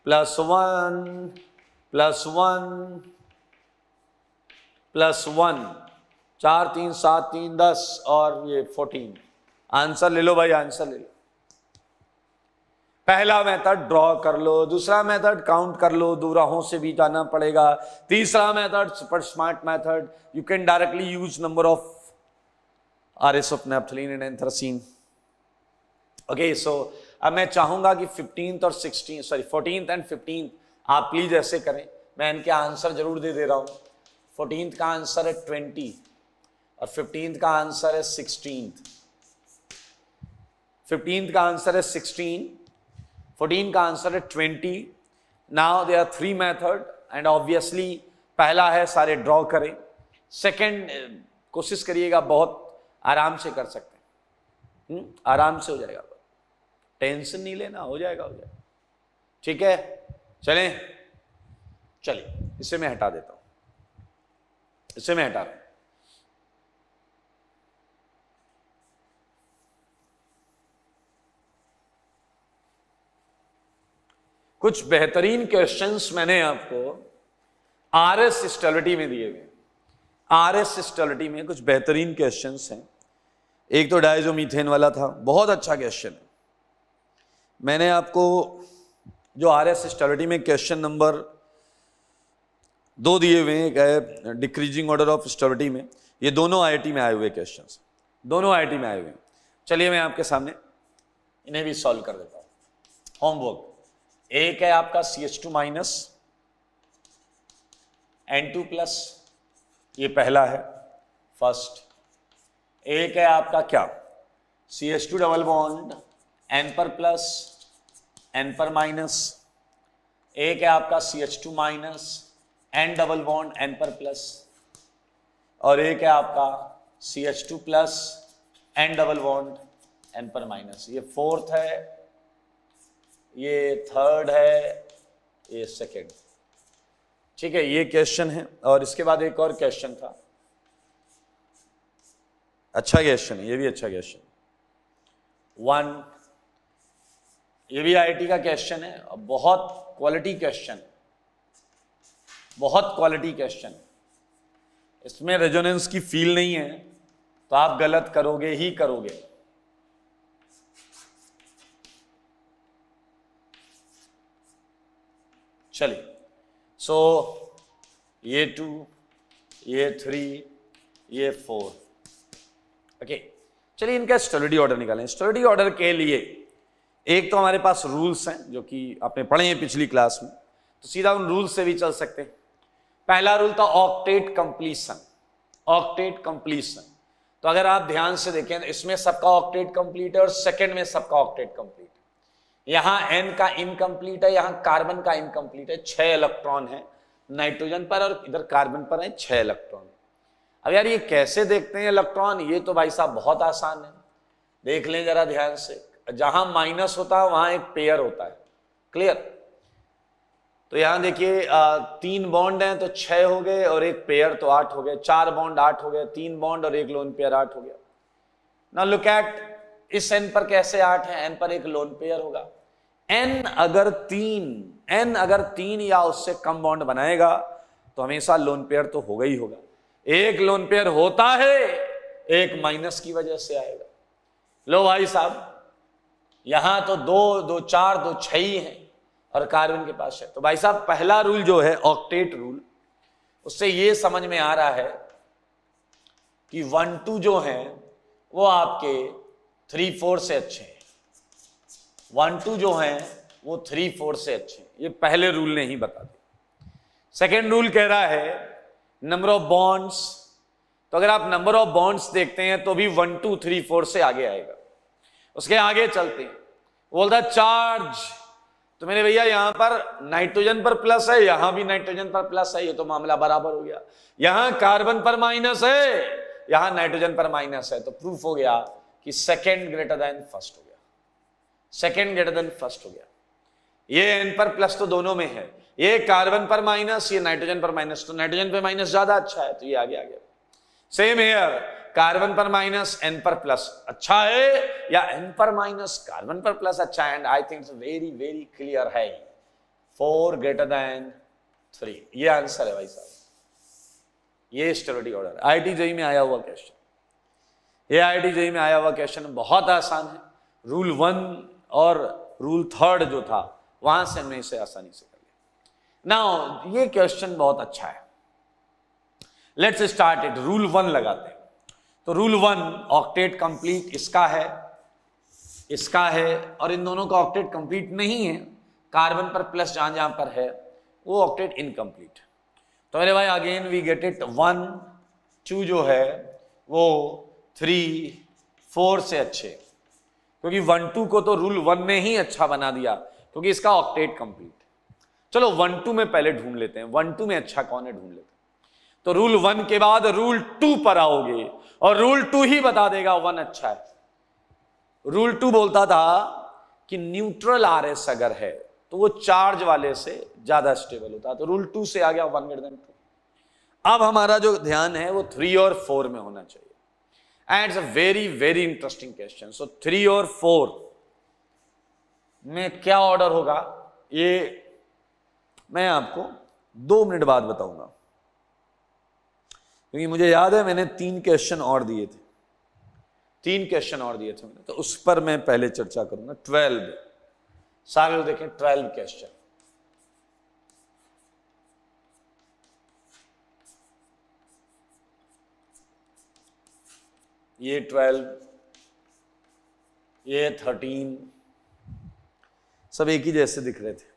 Speaker 1: + 1 + 1 + 1, 4 3 7 3 10 और ये 14। आंसर ले लो भाई, आंसर ले लो। पहला मेथड ड्रॉ कर लो, दूसरा मेथड काउंट कर लो, दो राहों से भी जाना पड़ेगा। तीसरा method super smart method, you can directly use number of RS of naphthalene and anthracene. Okay, so अब मैं चाहूंगा कि 14th एंड 15th आप प्लीज ऐसे करें। मैं इनके आंसर जरूर दे रहा हूं। 14th का आंसर है 20 और 15th का आंसर है 16। 15th का आंसर है 16, 14 का आंसर है 20। Now there are 3 method and obviously पहला है सारे ड्रॉ करें। सेकंड कोशिश करिएगा, बहुत आराम से कर सकते हैं, आराम से हो जाएगा, टेंशन नहीं लेना, हो जाएगा। ठीक है, चलिए इसे मैं हटा देता हूं, इसे मैं हटा रहा हूं। कुछ बेहतरीन क्वेश्चंस मैंने आपको आरएस स्टेबिलिटी में दिए हुए। आरएस स्टेबिलिटी में कुछ बेहतरीन क्वेश्चंस हैं। एक तो डायजोमीथेन वाला था, बहुत अच्छा क्वेश्चन है। मैंने आपको जो आरएस स्टेबिलिटी में क्वेश्चन नंबर 2 दिए हुए हैं, एक है डिक्रीजिंग ऑर्डर ऑफ स्टेबिलिटी में, ये दोनों आईआईटी में आए हुए क्वेश्चंस, दोनों आईआईटी में आए हुए हैं। चलिए मैं आपके सामने इन्हें भी सॉल्व कर देता हूं। होमवर्क एक है आपका CH2 माइनस N2 प्लस, ये पहला है फर्स्ट। एक है आपका क्या, CH2 डबल बॉन्ड N पर प्लस N पर माइनस। एक है आपका CH2 minus N double bond N पर प्लस, और एक है आपका CH2 plus N double bond N पर माइनस। ये फोर्थ है, ये थर्ड है, ये सेकेंड। ठीक है, ये क्वेश्चन है। और इसके बाद एक और क्वेश्चन था, अच्छा क्वेश्चन है, ये भी अच्छा क्वेश्चन 1, ये भी आईआईटी का क्वेश्चन है, बहुत क्वालिटी क्वेश्चन, बहुत क्वालिटी क्वेश्चन। इसमें रेजोनेंस की फील नहीं है तो आप गलत करोगे ही करोगे। चलिए, सो ये 2, ये 3, ये 4। ओके, चलिए इनका स्टेबिलिटी ऑर्डर निकालें। स्टेबिलिटी ऑर्डर के लिए एक तो हमारे पास रूल्स हैं जो कि आपने पढ़े हैं पिछली क्लास में, तो सीधा उन रूल्स से भी चल सकते हैं। पहला रूल था ऑक्टेट कंप्लीशन। ऑक्टेट कंप्लीशन, तो अगर आप ध्यान से देखें तो इसमें सबका ऑक्टेट कंप्लीट है और सेकंड में सबका ऑक्टेट कंप्लीट है। यहां N का इनकम्प्लीट है, यहां कार्बन का इनकम्प्लीट है। 6 इलेक्ट्रॉन है नाइट्रोजन पर और इधर कार्बन पर है 6 इलेक्ट्रॉन। अब यार ये कैसे देखते हैं इलेक्ट्रॉन, ये तो भाई साहब बहुत आसान है, देख लें जरा ध्यान से। जहां माइनस होता है वहां एक पेयर होता है, क्लियर। तो यहां देखिए 3 बॉन्ड हैं तो 6 हो गए और एक पेयर तो 8 हो गए। 4 बॉन्ड 8 हो गए, 3 बॉन्ड और एक लोन पेयर 8 हो गया। नाउ लुक एट इस N पर कैसे 8 है, N पर एक लोन पेयर होगा। N अगर 3 या उससे कम बॉन्ड बनाएगा तो हमेशा लोन पेयर तो होगा ही होगा। एक लोन पेयर होता है, एक माइनस की वजह से आएगा। लो भाई साहब, यहां तो 2 2 4 2 6 ही है और कार्बन के पास है। तो भाई साहब पहला रूल जो है ऑक्टेट रूल, उससे ये समझ में आ रहा है कि 1 2 जो है वो आपके 3 4 से अच्छे हैं। 1 2 जो है वो 3 4 से अच्छे हैं, ये पहले रूल ने ही बता दिया। सेकेंड रूल कह रहा है नंबर ऑफ बॉन्ड्स, तो अगर आप नंबर ऑफ बॉन्ड्स देखते हैं तो भी 1 2 3 4 से आगे आएगा। उसके आगे चलते हैं, बोलता चार्ज तो मेरे भैया यहां पर नाइट्रोजन पर प्लस है, यहां भी नाइट्रोजन पर प्लस है, ये तो मामला बराबर हो गया। यहां कार्बन पर माइनस है, यहां नाइट्रोजन पर माइनस है, तो प्रूफ हो गया कि सेकेंड ग्रेटर देन फर्स्ट हो गया, सेकेंड ग्रेटर देन फर्स्ट हो गया। ये एन पर प्लस तो दोनों में है, ये कार्बन पर माइनस, ये नाइट्रोजन पर माइनस, तो नाइट्रोजन पर माइनस ज्यादा अच्छा है, तो ये आगे आ गया। सेम हेयर, कार्बन पर माइनस एन पर प्लस अच्छा है, या एन पर माइनस कार्बन पर प्लस अच्छा है? And I think very very clear है, 4 ग्रेटर देन 3, ये आंसर है भाई साहब। ये स्टेरिक ऑर्डर IIT JEE में आया हुआ क्वेश्चन, ये IIT JEE में आया हुआ क्वेश्चन बहुत आसान है। रूल 1 और रूल 3 जो था वहां से हमने इसे आसानी से कर लिया। नाउ ये क्वेश्चन बहुत अच्छा है, लेट्स स्टार्ट इट। रूल 1 लगाते हैं। तो रूल 1, ऑक्टेट कंप्लीट इसका है, इसका है, और इन दोनों का ऑक्टेट कंप्लीट नहीं है। कार्बन पर प्लस जहां जहां पर है वो ऑक्टेट इनकम्प्लीट। तो मेरे भाई अगेन वी गेट इट, 1 2 जो है वो 3 4 से अच्छे, क्योंकि 1 2 को तो रूल 1 ने ही अच्छा बना दिया, क्योंकि इसका ऑक्टेट कंप्लीट। चलो 1 2 में पहले ढूंढ लेते हैं, 1 2 में अच्छा कौन है ढूंढ लेते हैं। तो रूल 1 के बाद रूल 2 पर आओगे, और रूल 2 ही बता देगा 1 अच्छा है। रूल 2 बोलता था कि न्यूट्रल RS अगर है तो वो चार्ज वाले से ज्यादा स्टेबल होता है, तो रूल 2 से आ गया 1 ग्रेटर देन 2। अब हमारा जो ध्यान है वो 3 और 4 में होना चाहिए। And it's a very very interesting question. So 3 और 4 में क्या ऑर्डर होगा ये मैं आपको 2 मिनट बाद बताऊंगा, क्योंकि मुझे याद है मैंने 3 क्वेश्चन और दिए थे, 3 क्वेश्चन और दिए थे मैंने, तो उस पर मैं पहले चर्चा करूंगा। 12 सारे लोग देखें, 12 क्वेश्चन। ये 12, ये 13, सब एक ही जैसे दिख रहे थे।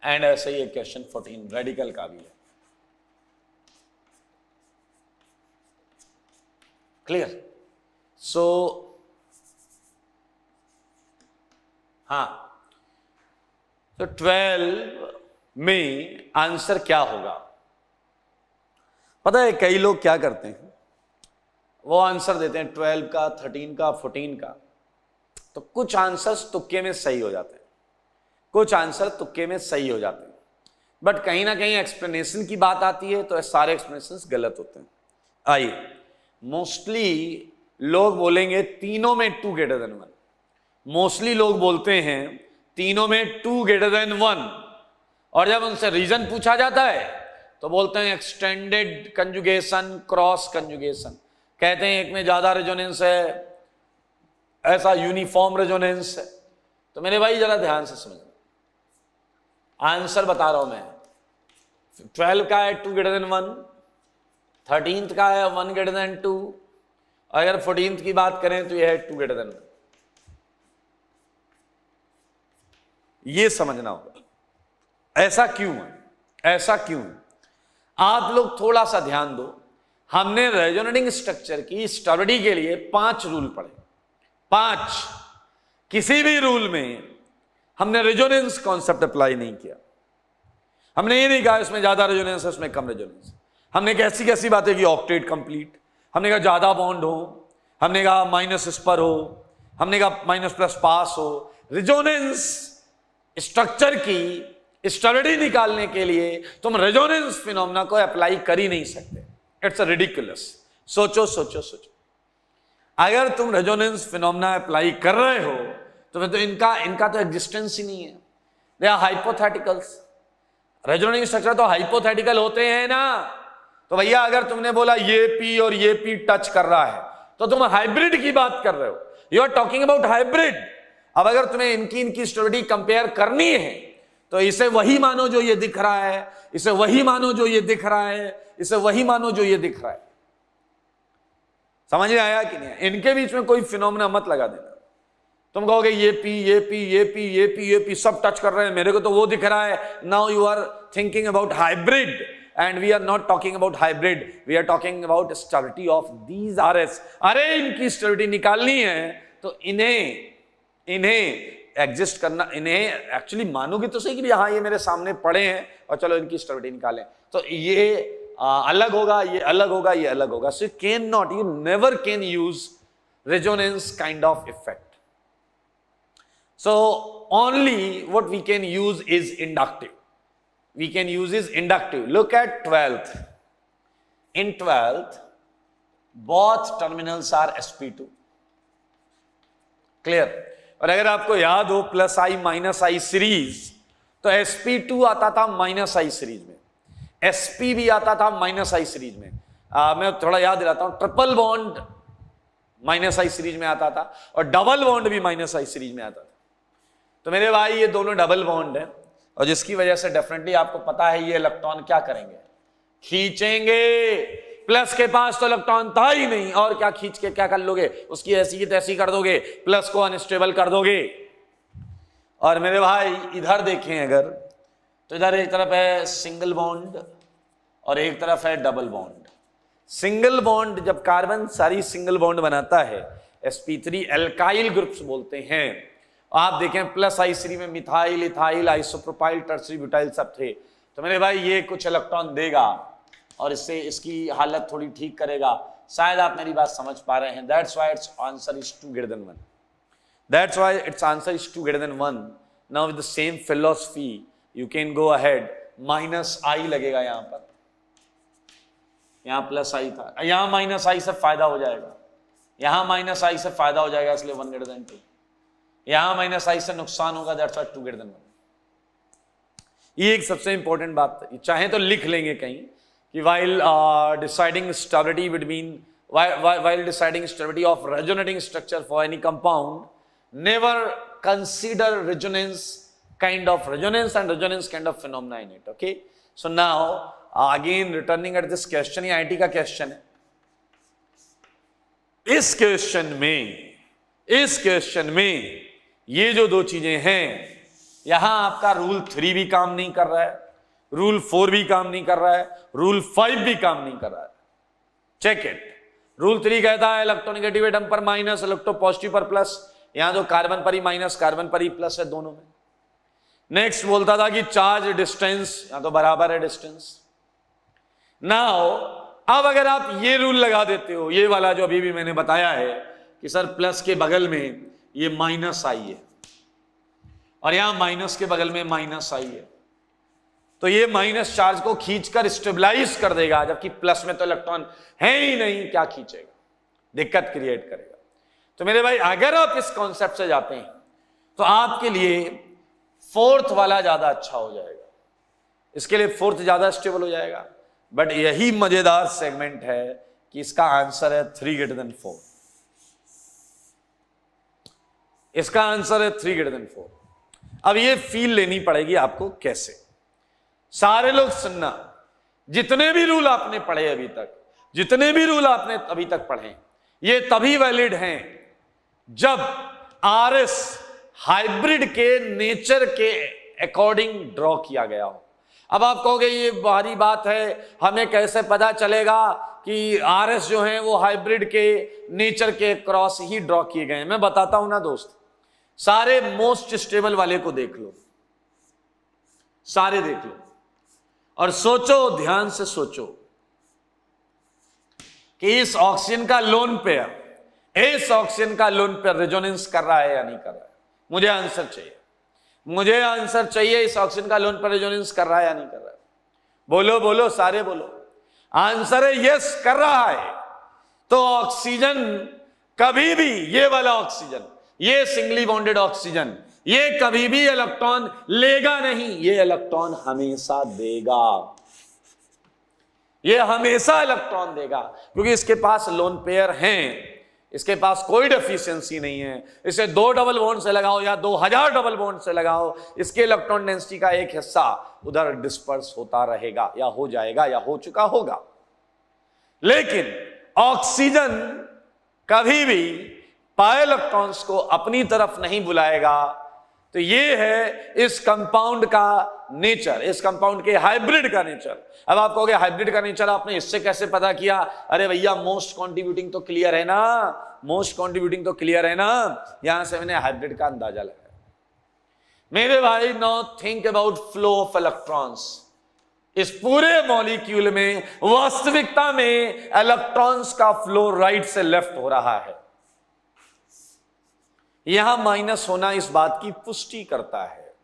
Speaker 1: एंड ऐसे ही एक क्वेश्चन 14 रेडिकल का भी है। क्लियर? सो हाँ, तो 12 में आंसर क्या होगा पता है? कई लोग क्या करते हैं, वो आंसर देते हैं 12 का, 13 का, 14 का, तो कुछ आंसर्स तुक्के में सही हो जाते हैं, कुछ आंसर तुक्के में सही हो जाते हैं, बट कहीं ना कहीं एक्सप्लेनेशन की बात आती है तो सारे एक्सप्लेनेशंस गलत होते हैं। आइए, मोस्टली लोग बोलेंगे तीनों में 2 ग्रेटर देन 1, मोस्टली लोग बोलते हैं तीनों में 2 ग्रेटर देन 1, और जब उनसे रीजन पूछा जाता है तो बोलते हैं एक्सटेंडेड कंजुगेशन, क्रॉस कंजुगेशन, कहते हैं एक में ज्यादा रेजोनेंस है, ऐसा यूनिफॉर्म रेजोनेंस है। तो मेरे भाई जरा ध्यान से समझना, आंसर बता रहा हूं मैं। 12 का है 2 ग्रेटर देन 1, 13th का है 1 ग्रेटर देन 2, और अगर 14th की बात करें तो यह है 2 ग्रेटर देन 1। ये समझना होगा ऐसा क्यों है, ऐसा क्यों है। आप लोग थोड़ा सा ध्यान दो, हमने रेजोनेटिंग स्ट्रक्चर की स्टडी के लिए 5 रूल पढ़े, 5। किसी भी रूल में हमने रेजोनेंस कॉन्सेप्ट अप्लाई नहीं किया। हमने ये नहीं कहा इसमें ज्यादा रेजोनेंस है, इसमें कम रेजोनेंस। हमने कैसी कैसी बातें की, ऑक्टेट कंप्लीट, हमने कहा ज्यादा बॉन्ड हो, हमने कहा माइनस इस पर हो, हमने कहा माइनस प्लस पास हो। रेजोनेंस स्ट्रक्चर की स्टडी निकालने के लिए तुम रेजोनेंस फिनोमेना को अप्लाई कर ही नहीं सकते। It's ridiculous. सोचो सोचो सोचो, अगर तुम रेजोनेंस फिनोमेना अप्लाई कर रहे हो तो फिर तो इनका तो एग्जिस्टेंस ही नहीं है, they are hypotheticals. Resonating structure तो हाइपोथेटिकल होते हैं ना। तो भैया अगर तुमने बोला ये पी और ये पी टच कर रहा है तो तुम हाइब्रिड की बात कर रहे हो, you are talking about hybrid. अब अगर तुम्हें इनकी स्टडी कंपेयर करनी है तो इसे वही मानो जो ये दिख रहा है, इसे वही मानो जो ये दिख रहा है, इसे वही मानो जो ये दिख रहा है। समझ में आया कि नहीं? इनके बीच में कोई फिनोमेना मत लगा देना। तुम कहोगे ये पी ये पी ये पी ये पी ये पी सब टच कर रहे हैं, मेरे को तो वो दिख रहा है। Now you are thinking about hybrid and we are not talking about hybrid, we are talking about stability of these RS. अरे इनकी स्टेबिलिटी निकालनी है तो इन्हें एग्जिस्ट करना, इन्हें एक्चुअली मानोगे तो सही कि हाँ ये मेरे सामने पड़े हैं और चलो इनकी स्टेबिलिटी निकालें, तो ये अलग होगा, ये अलग होगा, ये अलग होगा. So you never can use resonance kind of effect. So only what we can use is inductive. We can use is inductive. Look at 12th. In 12th, both terminals are sp2. Clear? और अगर आपको याद हो plus आई minus आई series, तो sp2 आता था minus आई series में, sp भी आता था माइनस आई सीरीज में. मैं थोड़ा याद दिलाता हूं, ट्रिपल बॉन्ड माइनस आई सीरीज में आता था और डबल बॉन्ड भी माइनस आई सीरीज में आता था. तो मेरे भाई ये दोनों डबल बॉन्ड है और जिसकी वजह से डेफिनेटली आपको पता है ये इलेक्ट्रॉन क्या करेंगे, खींचेंगे. प्लस के पास तो इलेक्ट्रॉन था ही नहीं, और क्या खींच के क्या कर लोगे, उसकी ऐसी की तैसी कर दोगे, प्लस को अनस्टेबल कर दोगे. और मेरे भाई इधर देखें अगर, तो इधर एक तरफ है सिंगल बॉन्ड और एक तरफ है डबल बॉन्ड. सिंगल बॉन्ड जब कार्बन सारी सिंगल बॉन्ड बनाता है, sp3 एल्काइल ग्रुप्स बोलते हैं. आप देखें प्लस आई सीरीज में methyl, ethyl, isopropyl, tertiary butyl सब थे. तो मेरे भाई ये कुछ इलेक्ट्रॉन देगा और इससे इसकी हालत थोड़ी ठीक करेगा. शायद आप मेरी बात समझ पा रहे हैं. That's why it's answer is 2 greater than 1. That's why it's answer is 2 greater than 1. Now with the same philosophy you can go ahead. Minus I लगेगा यहां पर, यहां प्लस आई था, यहां माइनस आई से फायदा हो जाएगा, यहां माइनस आई से फायदा हो जाएगा, इसलिए 1 greater than 2. यहां माइनस आई से नुकसान होगा, दैट्स व्हाई 2 greater than 1. ये एक सबसे इंपॉर्टेंट बात है, चाहे तो लिख लेंगे कहीं कि while deciding stability between while deciding stability of resonating structure for any compound, never consider resonance kind of phenomena in it. Okay, so now again returning at this question, ये IIT का क्वेश्चन है. इस question में ये जो दो चीजें हैं, यहां आपका रूल 3 भी काम नहीं कर रहा है, रूल 4 भी काम नहीं कर रहा है, रूल 5 भी काम नहीं कर रहा है. Check it. रूल 3 कहता है इलेक्ट्रोनेगेटिव एटम पर माइनस, इलेक्ट्रो पॉजिटिव पर प्लस. यहां जो कार्बन पर ही माइनस, कार्बन पर ही प्लस है दोनों में. नेक्स्ट बोलता था कि चार्ज डिस्टेंस, यहां तो बराबर है डिस्टेंस. नाउ अब अगर आप ये रूल लगा देते हो, ये वाला जो अभी भी मैंने बताया है कि सर प्लस के बगल में ये माइनस आई है और यहां माइनस के बगल में माइनस आई है, तो ये माइनस चार्ज को खींचकर स्टेबलाइज कर देगा, जबकि प्लस में तो इलेक्ट्रॉन है ही नहीं, क्या खींचेगा, दिक्कत क्रिएट करेगा. तो मेरे भाई अगर आप इस कॉन्सेप्ट से जाते हैं तो आपके लिए 4th वाला ज्यादा अच्छा हो जाएगा. इसके लिए 4th ज्यादा स्टेबल हो जाएगा. बट यही मजेदार सेगमेंट है कि इसका आंसर है 3 greater than 4. इसका आंसर है 3 greater than 4. अब ये फील लेनी पड़ेगी आपको. कैसे? सारे लोग सुनना, जितने भी रूल आपने पढ़े अभी तक, जितने भी रूल आपने अभी तक पढ़े, ये तभी वैलिड हैं जब RS हाइब्रिड के नेचर के अकॉर्डिंग ड्रॉ किया गया हो. अब आप कहोगे ये भारी बात है, हमें कैसे पता चलेगा कि RS जो हैं वो हाइब्रिड के नेचर के क्रॉस ही ड्रॉ किए गए हैं. मैं बताता हूं ना दोस्त. सारे मोस्ट स्टेबल वाले को देख लो, सारे देख लो और सोचो, ध्यान से सोचो कि इस ऑक्सीजन का लोन पेयर, इस ऑक्सीजन का लोन पेयर रेजोनेंस कर रहा है या नहीं कर रहा है. मुझे आंसर चाहिए, मुझे आंसर चाहिए. इस ऑक्सीजन का लोन पेयर रेजोनेंस कर रहा है या नहीं कर रहा है? बोलो बोलो, सारे बोलो. आंसर है यस, कर रहा है. तो ऑक्सीजन कभी भी, ये वाला ऑक्सीजन, ये सिंगली बॉन्डेड ऑक्सीजन, ये कभी भी इलेक्ट्रॉन लेगा नहीं, ये इलेक्ट्रॉन हमेशा देगा. ये हमेशा इलेक्ट्रॉन देगा क्योंकि इसके पास लोन पेयर हैं, इसके पास कोई डेफिशिएंसी नहीं है. इसे 2 डबल बॉन्ड से लगाओ या 2000 डबल बॉन्ड से लगाओ, इसके इलेक्ट्रॉन डेंसिटी का एक हिस्सा उधर डिस्पर्स होता रहेगा या हो जाएगा या हो चुका होगा. लेकिन ऑक्सीजन कभी भी पाई इलेक्ट्रॉन्स को अपनी तरफ नहीं बुलाएगा तो ये है इस कंपाउंड का नेचर, इस कंपाउंड के हाइब्रिड का नेचर। अब आप कहोगे हाइब्रिड का नेचर आपने इससे कैसे पता किया? अरे भैया मोस्ट कंट्रीब्यूटिंग तो क्लियर है ना, मोस्ट कंट्रीब्यूटिंग तो क्लियर है ना, यहां से मैंने हाइब्रिड का अंदाजा लगाया। मेरे भाई now think about flow of electrons. इस पूरे मॉलिक्यूल में वास्तविकता में इलेक्ट्रॉन्स का फ्लो राइट से लेफ्ट हो रहा है। यहां माइनस होना इस बात की पुष्टि करता है,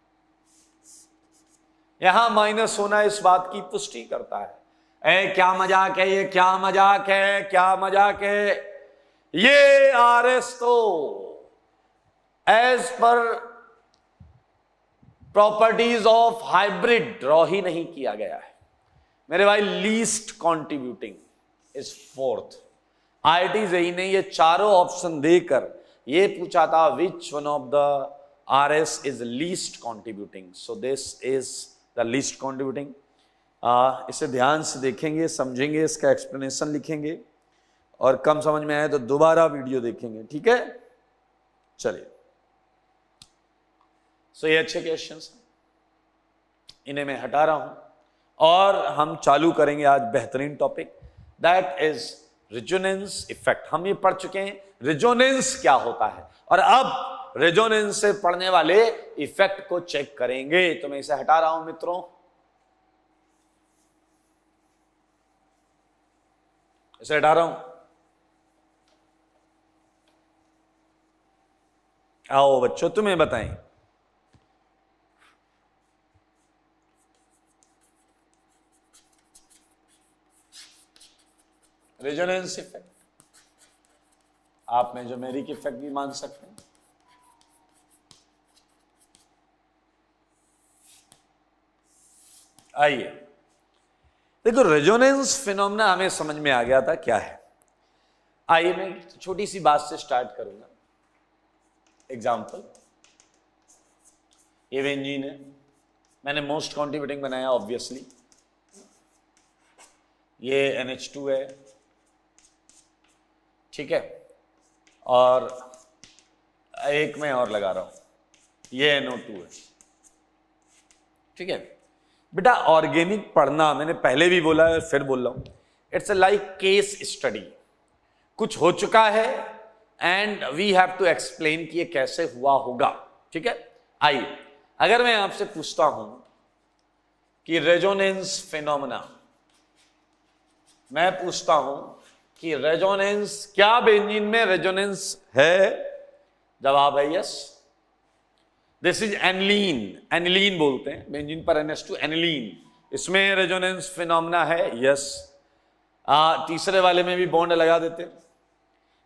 Speaker 1: यहां माइनस होना इस बात की पुष्टि करता है। क्या मजाक है ये, क्या मजाक है, क्या मजाक है ये। आरएस तो as per properties of hybrid draw ही नहीं किया गया है मेरे भाई। Least contributing is fourth. IIT यही नहीं, ये चारों ऑप्शन देकर ये पूछा था which one of the RS is least contributing, so this is the least contributing. इसे ध्यान से देखेंगे, समझेंगे, इसका एक्सप्लेनेशन लिखेंगे और कम समझ में आए तो दोबारा वीडियो देखेंगे, ठीक है। चलिए, सो ये अच्छे क्वेश्चंस हैं, इन्हें मैं हटा रहा हूं और हम चालू करेंगे आज बेहतरीन topic, that is resonance effect. हम ये पढ़ चुके हैं रेजोनेंस क्या होता है और अब रेजोनेंस से पढ़ने वाले इफेक्ट को चेक करेंगे। तो मैं इसे हटा रहा हूं मित्रों, इसे हटा रहा हूं। आओ बच्चों तुम्हें बताएं, रेजोनेंस इफेक्ट आप में जो मेरिक इफेक्ट भी मान सकते हैं। आइए देखो, रेजोनेंस फिनोमेना हमें समझ में आ गया था क्या है। आइए मैं छोटी सी बात से स्टार्ट करूंगा। एग्जाम्पल, ये बेंजीन है, मैंने मोस्ट कॉन्ट्रीब्यूटिंग बनाया ऑब्वियसली। ये NH2 है, ठीक है, और एक मैं और लगा रहा हूं, ये NO2 है, ठीक है। बेटा ऑर्गेनिक पढ़ना मैंने पहले भी बोला है फिर बोल रहा हूं, इट्स लाइक केस स्टडी। कुछ हो चुका है and we have to explain कि ये कैसे हुआ होगा, ठीक है। आइए, अगर मैं आपसे पूछता हूं कि रेजोनेंस फिनोमेना, मैं पूछता हूं कि रेजोनेंस, क्या बेंजीन में रेजोनेंस है? जवाब है yes. This is aniline, aniline बोलते हैं बेंजीन पर NH2, एनिलीन, इसमें रेजोनेंस फिनोमेना है, यस। तीसरे वाले में भी बॉन्ड लगा देते हैं।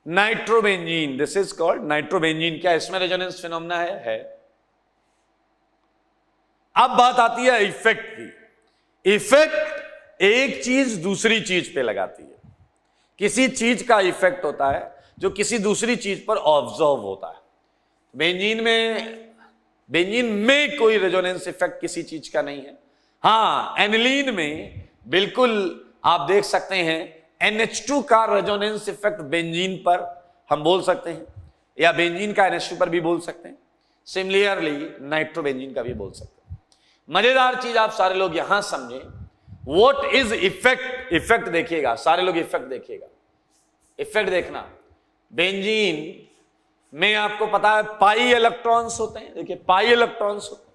Speaker 1: Nitrobenzene, this is called nitrobenzene, क्या इसमें रेजोनेंस फिनोमेना है? अब बात आती है इफेक्ट की। इफेक्ट एक चीज दूसरी चीज पे लगाती है। किसी चीज का इफेक्ट होता है जो किसी दूसरी चीज पर ऑब्जर्व होता है। बेंजीन में कोई रेजोनेंस इफेक्ट किसी चीज का नहीं है। हाँ, एनिलीन में बिल्कुल आप देख सकते हैं NH2 का रेजोनेंस इफेक्ट बेंजीन पर हम बोल सकते हैं, या बेंजीन का NH2 पर भी बोल सकते हैं। सिमिलरली नाइट्रोबेंजीन का भी बोल सकते हैं। मजेदार चीज आप सारे लोग यहां समझें, व्हाट इज इफेक्ट। इफेक्ट देखिएगा, सारे लोग इफेक्ट देखिएगा, इफेक्ट देखना। बेंजीन में आपको पता है पाई इलेक्ट्रॉन्स होते हैं, देखिए पाई इलेक्ट्रॉन्स होते हैं,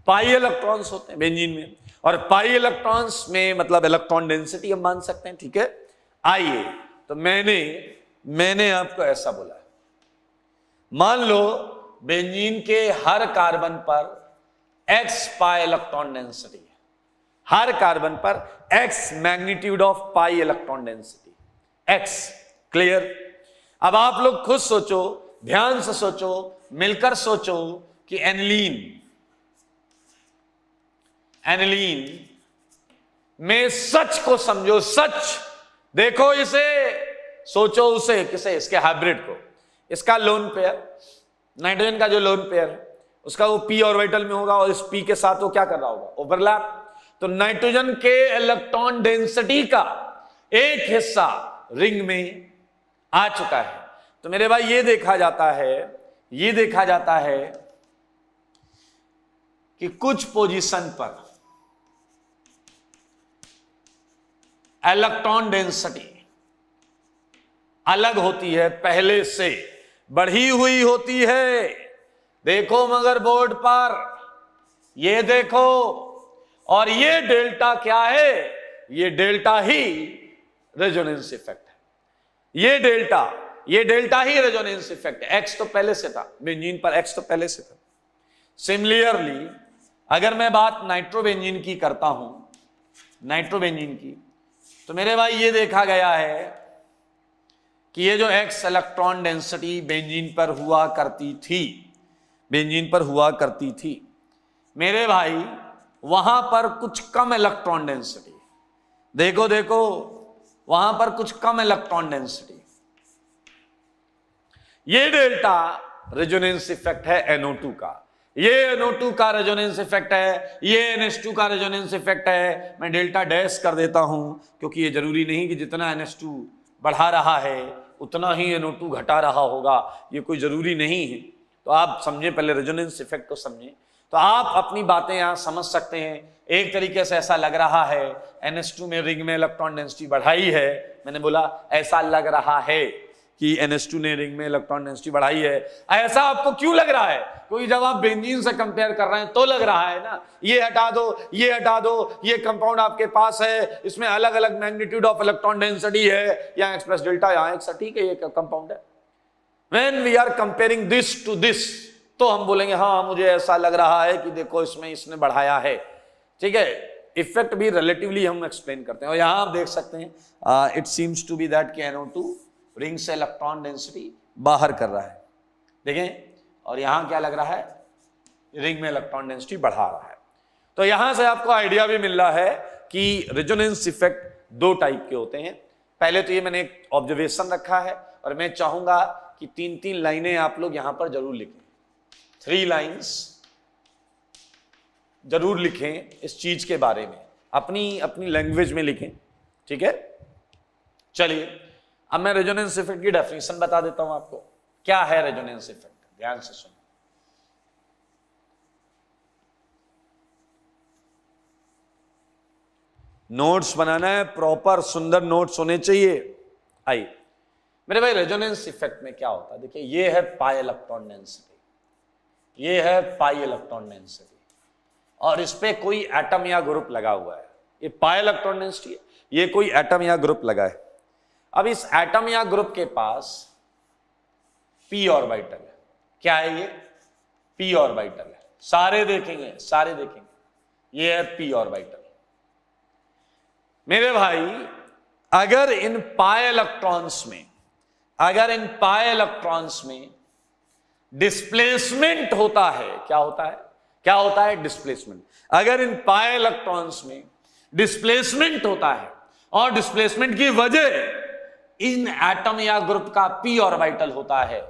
Speaker 1: पाई इलेक्ट्रॉन्स होते हैं बेंजीन में, और पाई इलेक्ट्रॉन्स में मतलब इलेक्ट्रॉन डेंसिटी हम मान सकते हैं, ठीक है। आइए, तो मैंने आपको ऐसा बोला है, मान लो बेंजीन के हर कार्बन पर x पाई इलेक्ट्रॉन डेंसिटी है, हर कार्बन पर x magnitude of pi electron density, x। Clear? अब आप लोग खुद सोचो, ध्यान से सोचो, मिलकर सोचो कि एनिलीन में सच को समझो, सच देखो, इसे सोचो, उसे किसे, इसके हाइब्रिड को, इसका लोन पेयर, नाइट्रोजन का जो लोन पेयर है उसका वो p ऑर्बिटल में होगा और इस p के साथ वो क्या कर रहा होगा, ओवरलैप। तो नाइट्रोजन के इलेक्ट्रॉन डेंसिटी का एक हिस्सा रिंग में आ चुका है। तो मेरे भाई ये देखा जाता है कि कुछ पोजीशन पर इलेक्ट्रॉन डेंसिटी अलग होती है, पहले से बढ़ी हुई होती है। देखो मदरबोर्ड पर, ये देखो, और ये डेल्टा क्या है? ये डेल्टा ही रेजोनेंस इफेक्ट है। ये डेल्टा ही रेजोनेंस इफेक्ट है। एक्स तो पहले से था बेंजीन पर, एक्स तो पहले से था। सिमिलरली अगर मैं बात नाइट्रोबेंजीन की करता हूं, नाइट्रोबेंजीन की, तो मेरे भाई ये देखा गया है कि ये जो एक्स इलेक्ट्रॉन डेंसिटी बेंजीन पर हुआ करती थी, मेरे भाई वहां पर कुछ कम इलेक्ट्रॉन डेंसिटी, देखो वहां पर कुछ कम इलेक्ट्रॉन डेंसिटी। ये डेल्टा रेजोनेंस इफेक्ट है NO2 का, ये NO2 का रेजोनेंस इफेक्ट है, ये NH2 का रेजोनेंस इफेक्ट है। मैं डेल्टा डैश कर देता हूं क्योंकि ये जरूरी नहीं कि जितना NH2 बढ़ा रहा है उतना ही NO2 घटा रहा होगा, ये कोई जरूरी नहीं है। तो आप समझे, पहले रेजोनेंस इफेक्ट को समझे तो आप अपनी बातें यहां समझ सकते हैं। एक तरीके से ऐसा लग रहा है NH2 में रिंग में इलेक्ट्रॉन डेंसिटी बढ़ाई है, मैंने बोला ऐसा लग रहा है कि NH2 ने रिंग में इलेक्ट्रॉन डेंसिटी बढ़ाई है। ऐसा आपको क्यों लग रहा है? क्योंकि जब आप बेंजीन से कंपेयर कर रहे हैं तो लग रहा है ना। ये हटा दो, ये हटा दो, ये कंपाउंड आपके पास है, इसमें अलग अलग मैग्नीट्यूड ऑफ इलेक्ट्रॉन डेंसिटी है, यहाँ एक्सप्रेस डेल्टा, यहाँ एक सटीक है, ये कंपाउंड है। When we are comparing this to this, तो हम बोलेंगे हाँ मुझे ऐसा लग रहा है कि देखो इसमें इसने बढ़ाया है। ठीक है, इफेक्ट भी रिलेटिवली हम एक्सप्लेन करते हैं। और यहां आप देख सकते हैं it seems to be that कि NO2 रिंग से इलेक्ट्रॉन डेंसिटी बाहर कर रहा है, देखें, और यहां क्या लग रहा है? रिंग में इलेक्ट्रॉन डेंसिटी बढ़ा रहा है। तो यहां से आपको आइडिया भी मिल रहा है कि रेजोनेंस इफेक्ट दो टाइप के होते हैं। पहले तो ये मैंने एक ऑब्जर्वेशन रखा है और मैं चाहूंगा कि 3-3 लाइनें आप लोग यहां पर जरूर लिखें, 3 लाइन्स जरूर लिखें इस चीज के बारे में, अपनी लैंग्वेज में लिखें। ठीक है, चलिए अब मैं रेजोनेंस इफेक्ट की डेफिनेशन बता देता हूं आपको। क्या है रेजोनेंस इफेक्ट? ध्यान से सुनो। नोट्स बनाना है, प्रॉपर सुंदर नोट्स होने चाहिए। आइए मेरे भाई, रेजोनेंस इफेक्ट में क्या होता है? देखिए, ये है पाई इलेक्ट्रॉन डेंसिटी, ये है पाई इलेक्ट्रॉन डेंसिटी, और इस पे कोई एटम या ग्रुप लगा हुआ है। ये पाई इलेक्ट्रॉन डेंसिटी है, ये कोई एटम या ग्रुप लगा है। अब इस एटम या ग्रुप के पास p ऑर्बिटल है। क्या है ये? p ऑर्बिटल है। सारे देखेंगे, ये है p ऑर्बिटल। मेरे भाई, अगर इन पाई इलेक्ट्रॉन्स में डिस्प्लेसमेंट होता है, क्या होता है? डिस्प्लेसमेंट। अगर इन पाई इलेक्ट्रॉन्स में डिस्प्लेसमेंट होता है और डिस्प्लेसमेंट की वजह इन एटम या ग्रुप का p ऑर्बिटल होता है,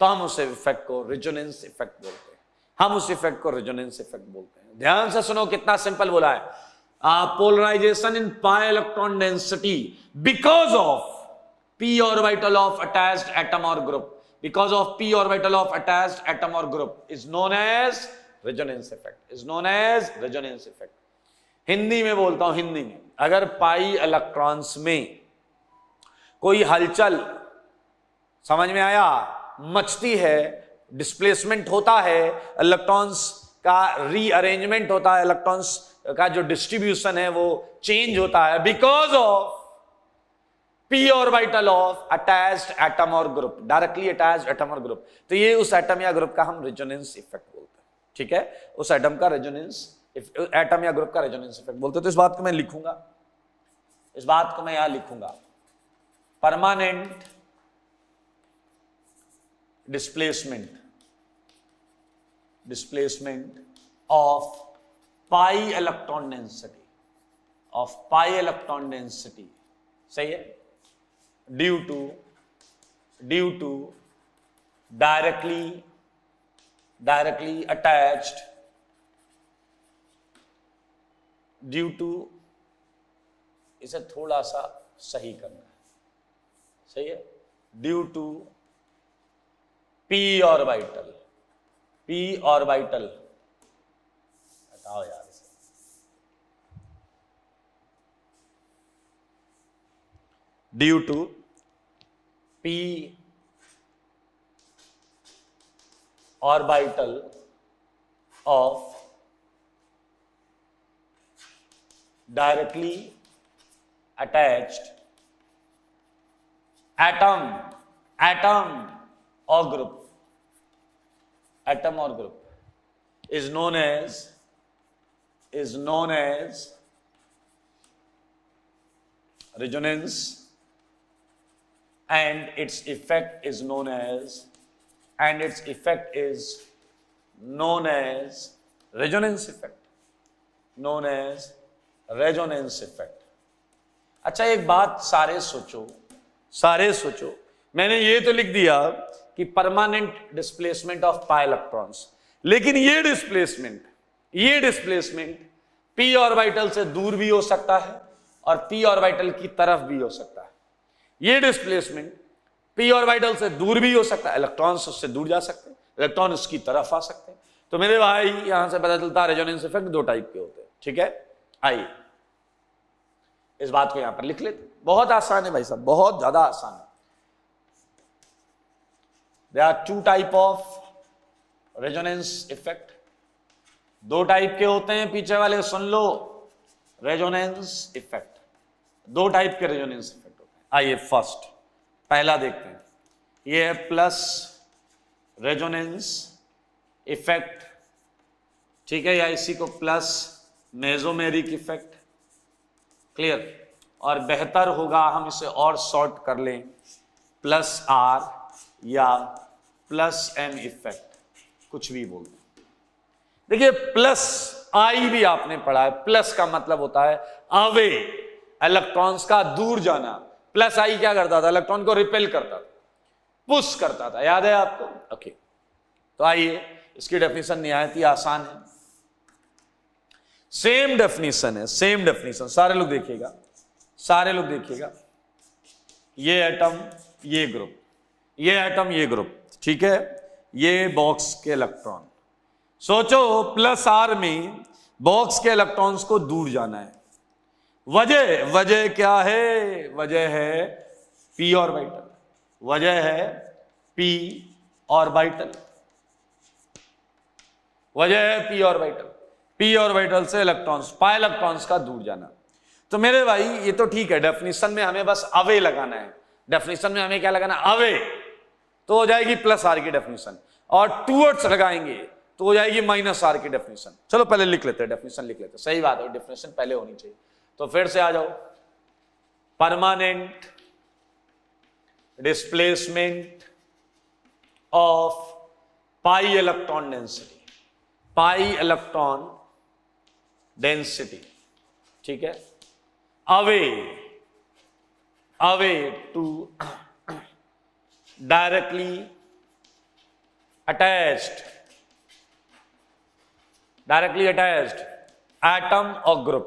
Speaker 1: तो हम उस इफेक्ट को रेजोनेंस इफेक्ट बोलते हैं। ध्यान से सुनो, कितना सिंपल बोला है। Polarization in pi electron density because of p orbital of attached atom और group, is known as resonance effect. Hindi में बोलता हूं, हिंदी में, अगर पाई इलेक्ट्रॉन्स में कोई हलचल, समझ में आया, मचती है, डिस्प्लेसमेंट होता है, इलेक्ट्रॉन्स का रीअरेंजमेंट होता है, इलेक्ट्रॉन्स का जो डिस्ट्रीब्यूशन है वो चेंज होता है because of p orbital of attached atom और ग्रुप, डायरेक्टली अटैच्ड एटम और ग्रुप, तो ये उस एटम या ग्रुप का हम रेजोनेंस इफेक्ट बोलते हैं। ठीक है, उस एटम या ग्रुप का रेजोनेंस इफेक्ट बोलते हैं। तो इस बात को मैं यहां लिखूंगा, permanent displacement of pi electron density, सही है, ड्यू टू डायरेक्टली अटैच्ड, इसे थोड़ा सा सही करना है, सही है, ड्यू टू p ऑर्बिटल आओ यार, due to p orbital of directly attached atom or group is known as resonance, and its effect is known as resonance effect. अच्छा, एक बात सारे सोचो, मैंने ये तो लिख दिया कि permanent displacement of pi electrons, लेकिन ये डिस्प्लेसमेंट p ऑर्बिटल से दूर भी हो सकता है और p ऑर्बिटल की तरफ भी हो सकता है। ये डिस्प्लेसमेंट p ऑर्बिटल से दूर भी हो सकता है, इलेक्ट्रॉन्स उससे दूर जा सकते हैं, इलेक्ट्रॉन उसकी तरफ आ सकते हैं। तो मेरे भाई यहां से पता चलता है रेजोनेंस इफेक्ट दो टाइप के होते हैं। ठीक है, आइए इस बात को यहां पर लिख लेते। बहुत आसान है भाई साहब, बहुत ज्यादा आसान है। There are two type of resonance effect, दो टाइप के होते हैं, पीछे वाले सुन लो। रेजोनेंस इफेक्ट, दो टाइप के रेजोनेंस इफेक्ट होते हैं। आइए फर्स्ट पहला देखते हैं, ये है प्लस रेजोनेंस इफेक्ट। ठीक है, या इसी को प्लस मेसोमेरिक इफेक्ट। क्लियर? और बेहतर होगा हम इसे और शॉर्ट कर लें, प्लस आर या प्लस एम इफेक्ट, कुछ भी बोल दें। देखिए प्लस आई भी आपने पढ़ा है, प्लस का मतलब होता है अवे, इलेक्ट्रॉन्स का दूर जाना। प्लस आई क्या करता था? इलेक्ट्रॉन को रिपेल करता था, पुश करता था, याद है आपको? ओके, तो आइए इसकी डेफिनेशन निहायत ही आसान है, सेम डेफिनेशन है, सेम डेफिनेशन। सारे लोग देखिएगा, ये एटम ये ग्रुप, ये एटम ये ग्रुप, ठीक है, ये बॉक्स के इलेक्ट्रॉन। सोचो प्लस आर में बॉक्स के इलेक्ट्रॉन्स को दूर जाना है। वजह क्या है? वजह है p ऑर्बिटल, वजह है p ऑर्बिटल, वजह है p ऑर्बिटल। p ऑर्बिटल से इलेक्ट्रॉन्स, पाई इलेक्ट्रॉन्स का दूर जाना। तो मेरे भाई ये तो ठीक है, डेफिनेशन में हमें बस अवे लगाना है। डेफिनेशन में हमें क्या लगाना? अवे, तो हो जाएगी प्लस आर की डेफिनेशन, और टूवर्ड्स लगाएंगे तो हो जाएगी माइनस आर की डेफिनेशन। चलो पहले लिख लेते हैं, डेफिनेशन लिख लेते हैं। सही बात है, डेफिनेशन पहले होनी चाहिए। तो फिर से आ जाओ, permanent displacement of pi electron density, pi electron density, ठीक है, away to directly attached atom or group,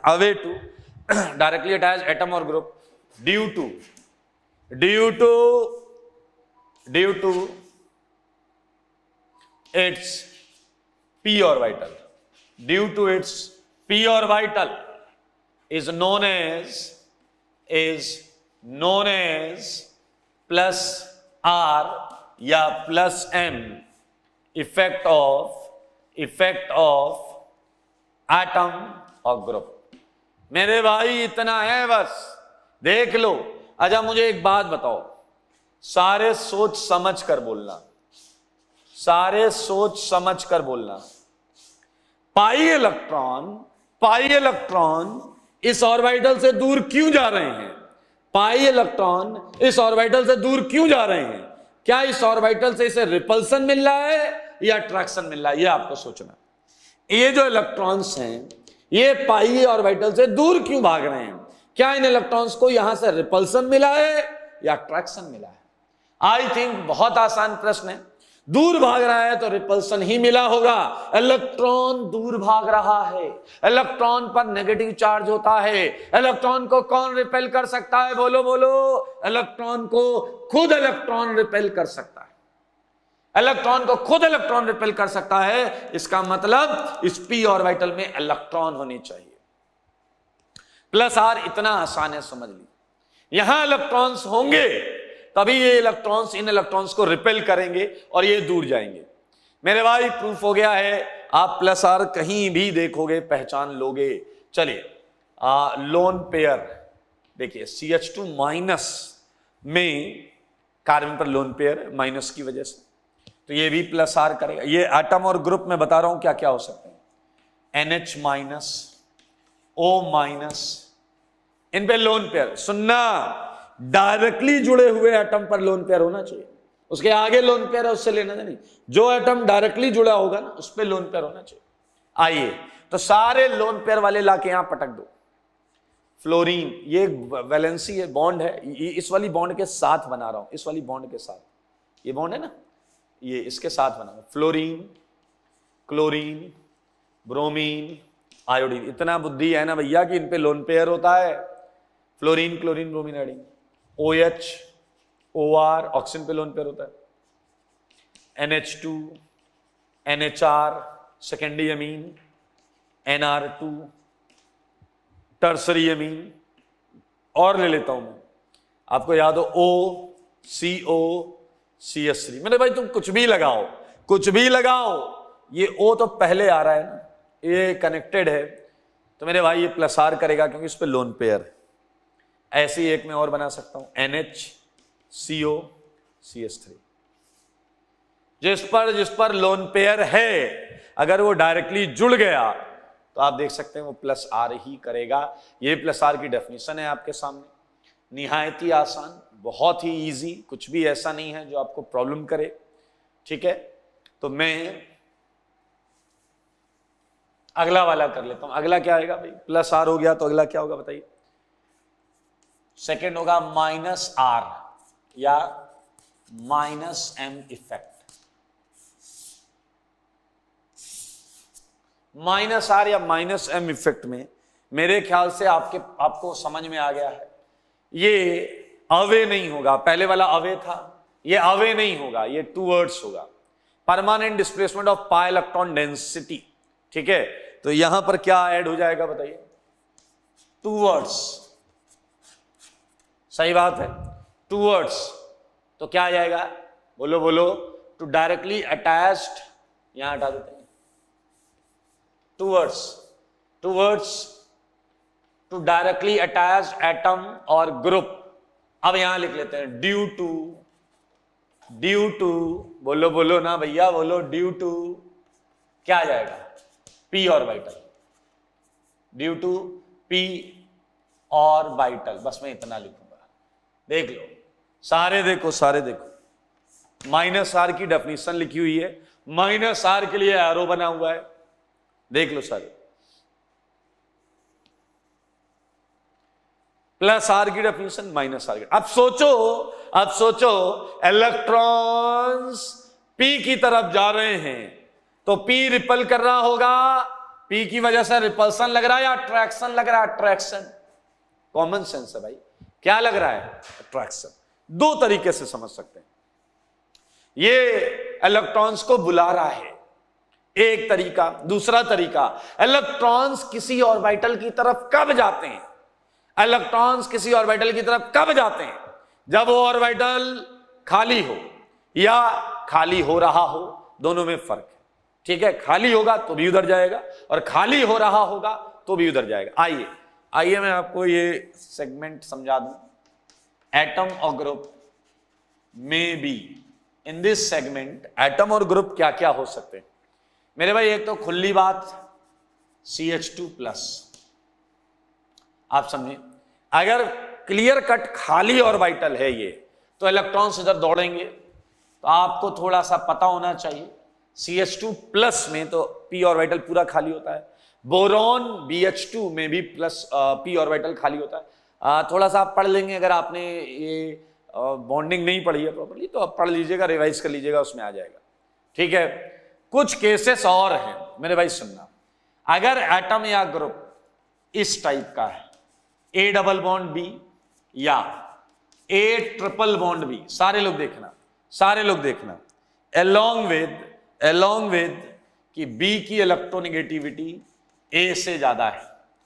Speaker 1: away to directly attached atom or group due to its p orbital, is known as plus R या plus M effect of atom और group. मेरे भाई इतना है बस, देख लो। अच्छा मुझे एक बात बताओ, सारे सोच समझ कर बोलना, पाई इलेक्ट्रॉन इस ऑर्बिटल से दूर क्यों जा रहे हैं? पाई इलेक्ट्रॉन इस ऑर्बिटल से दूर क्यों जा रहे हैं? क्या इस ऑर्बिटल से इसे रिपल्सन मिल रहा है या अट्रैक्शन मिल रहा है? ये आपको सोचना। ये जो इलेक्ट्रॉन्स हैं ये पाई ऑर्बिटल से दूर क्यों भाग रहे हैं? क्या इन इलेक्ट्रॉन्स को यहां से रिपल्सन मिला है या अट्रैक्शन मिला है? आई थिंक बहुत आसान प्रश्न है। दूर भाग रहा है तो रिपल्सन ही मिला होगा। इलेक्ट्रॉन दूर भाग रहा है, इलेक्ट्रॉन पर नेगेटिव चार्ज होता है। इलेक्ट्रॉन को कौन रिपेल कर सकता है? बोलो बोलो। इलेक्ट्रॉन को खुद इलेक्ट्रॉन रिपेल कर सकता है। इलेक्ट्रॉन को खुद इलेक्ट्रॉन रिपेल कर सकता है, इसका मतलब इस p ऑर्बिटल में इलेक्ट्रॉन होने चाहिए। प्लस आर इतना आसान है, समझ लीजिए। यहां इलेक्ट्रॉन्स होंगे तभी ये इलेक्ट्रॉन्स इन इलेक्ट्रॉन्स को रिपेल करेंगे और ये दूर जाएंगे। मेरे भाई प्रूफ हो गया है, आप प्लस आर कहीं भी देखोगे पहचान लोगे। चलिए लोन पेयर देखिए, CH2 माइनस में कार्बन पर लोन पेयर माइनस की वजह से, तो ये भी प्लस आर करेगा। ये एटम और ग्रुप में बता रहा हूं क्या क्या हो सकते हैं, NH माइनस, O माइनस, इन पे लोन पेयर। सुनना, डायरेक्टली जुड़े हुए एटम पर लोन पेयर होना चाहिए, उसके आगे लोन पेयर है उससे लेना नहीं। जो एटम डायरेक्टली जुड़ा होगा ना उस पे लोन पेयर होना चाहिए। आइए तो सारे लोन पेयर वाले लाके यहां पटक दो। फ्लोरीन, ये वैलेंसी है, बॉन्ड है, ये इस वाली बॉन्ड के साथ बना रहा हूं, इस वाली बॉन्ड के साथ, ये बॉन्ड है ना, ये इसके साथ बना रहा हूं। Fluorine, chlorine, bromine, iodine. इतना बुद्धि है ना भैया कि इन पे लोन पेयर होता है। Fluorine, chlorine, bromine, iodine. OH, OR, oxygen पे लोन पेयर होता है। NH2, NHR, secondary amine, NR2, tertiary amine. और ले लेता हूं मैं, आपको याद हो O, CO, CS3। मेरे भाई तुम कुछ भी लगाओ, कुछ भी लगाओ, ये O तो पहले आ रहा है ना, ये कनेक्टेड है, तो मेरे भाई ये प्लस आर करेगा क्योंकि इस पे लोन पेयर है। ऐसे ही एक में और बना सकता हूं, NH, CO, CS3। जिस पर लोन पेयर है, अगर वो डायरेक्टली जुड़ गया तो आप देख सकते हैं वो प्लस आर ही करेगा। ये प्लस आर की डेफिनेशन है आपके सामने, निहायत ही आसान, बहुत ही इजी, कुछ भी ऐसा नहीं है जो आपको प्रॉब्लम करे। ठीक है, तो मैं अगला वाला कर लेता हूं। अगला क्या आएगा भाई, प्लस आर हो गया तो अगला क्या होगा बताइए। सेकेंड होगा माइनस आर या minus M effect. Minus R या माइनस एम इफेक्ट में मेरे ख्याल से आपको समझ में आ गया है, ये अवे नहीं होगा। पहले वाला अवे था, ये अवे नहीं होगा, ये टूवर्ड्स होगा। Permanent displacement of pi electron density. ठीक है, तो यहां पर क्या ऐड हो जाएगा बताइए, टूवर्ड्स। सही बात है, टूवर्ड्स। तो क्या आ जाएगा, बोलो बोलो, टू डायरेक्टली अटैच्ड, यहां हटा देते हैं, towards, towards to directly attached atom और ग्रुप। अब यहां लिख लेते हैं ड्यू टू, बोलो बोलो ना भैया, बोलो, ड्यू टू क्या आ जाएगा, p orbital, due to p orbital. बस मैं इतना लिखूंगा, देख लो, सारे देखो, सारे देखो। माइनस आर की डेफिनेशन लिखी हुई है, माइनस आर के लिए एरो बना हुआ है, देख लो सारे। प्लस आर की डेफिनेशन, माइनस आर की। अब सोचो इलेक्ट्रॉन्स p की तरफ जा रहे हैं तो p रिपल कर रहा होगा, p की वजह से रिपल्सन लग रहा है या अट्रैक्शन लग रहा है, अट्रैक्शन। कॉमन सेंस है भाई, क्या लग रहा है, अट्रैक्शन। दो तरीके से समझ सकते हैं, ये इलेक्ट्रॉन्स को बुला रहा है, एक तरीका। दूसरा तरीका, इलेक्ट्रॉन्स किसी ऑर्बिटल की तरफ कब जाते हैं, इलेक्ट्रॉन्स किसी ऑर्बिटल की तरफ कब जाते हैं, जब वो ऑर्बिटल खाली हो या खाली हो रहा हो, दोनों में फर्क है। ठीक है, खाली होगा तो भी उधर जाएगा और खाली हो रहा होगा तो भी उधर जाएगा। आइए मैं आपको ये सेगमेंट समझा दूं। एटम और ग्रुप में B, in this segment atom और ग्रुप क्या क्या हो सकते हैं मेरे भाई। एक तो खुली बात CH2+, आप समझे, अगर क्लियर कट खाली ऑर्बिटल है ये, तो इलेक्ट्रॉन्स इधर दौड़ेंगे। तो आपको थोड़ा सा पता होना चाहिए, CH2+ में तो p ऑर्बिटल पूरा खाली होता है, बोरॉन BH2 में भी प्लस p ऑर्बिटल खाली होता है। थोड़ा सा आप पढ़ लेंगे, अगर आपने ये बॉन्डिंग नहीं पढ़ी है प्रॉपर्ली तो आप पढ़ लीजिएगा, रिवाइज कर लीजिएगा, उसमें आ जाएगा। ठीक है, कुछ केसेस और हैं मेरे भाई, सुनना। अगर एटम या ग्रुप इस टाइप का है, A डबल बॉन्ड B या A ट्रिपल बॉन्ड B, सारे लोग देखना, along with कि B की इलेक्ट्रोनेगेटिविटी A से ज्यादा है।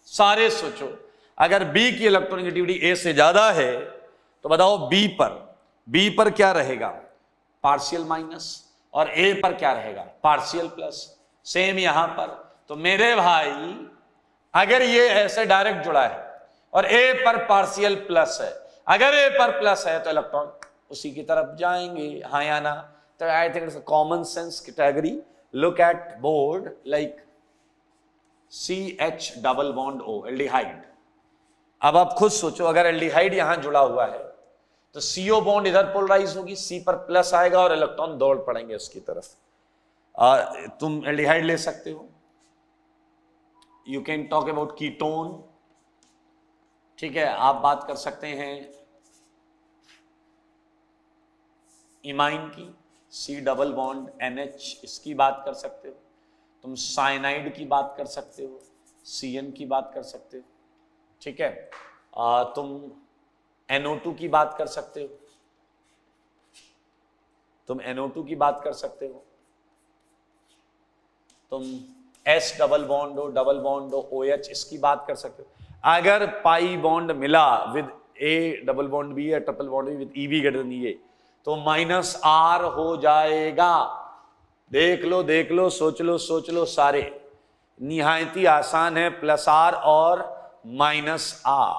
Speaker 1: सारे सोचो, अगर B की इलेक्ट्रोनेगेटिविटी A से ज्यादा है तो बताओ B पर क्या रहेगा? पार्शियल माइनस, और A पर क्या रहेगा? Partial plus. सेम यहां पर। तो मेरे भाई अगर ये ऐसे डायरेक्ट जुड़ा है और A पर पार्शियल प्लस है, अगर A पर प्लस है तो इलेक्ट्रॉन उसी की तरफ जाएंगे, हाँ या ना? तो I think it's a common sense category. Look at board like CH double bond O, aldehyde. अब आप खुद सोचो, अगर एल्डिहाइड यहां जुड़ा हुआ है तो CO बॉन्ड इधर पोलराइज होगी, C पर प्लस आएगा और इलेक्ट्रॉन दौड़ पड़ेंगे उसकी तरफ। तुम एल्डिहाइड ले सकते हो, you can talk about ketone, ठीक है। आप बात कर सकते हैं इमाइन की, C डबल बॉन्ड NH, इसकी बात कर सकते हो। तुम साइनाइड की बात कर सकते हो, CN की बात कर सकते हो, ठीक है। तुम NO2 की बात कर सकते हो, तुम NO2 की बात कर सकते हो, तुम S डबल बॉन्ड हो OH, इसकी बात कर सकते हो। अगर पाई बॉन्ड मिला with A double bond B या triple bond B with EV greater than ये, तो -R हो जाएगा। देख लो, सोच लो सारे, निहायती आसान है। +R और -R,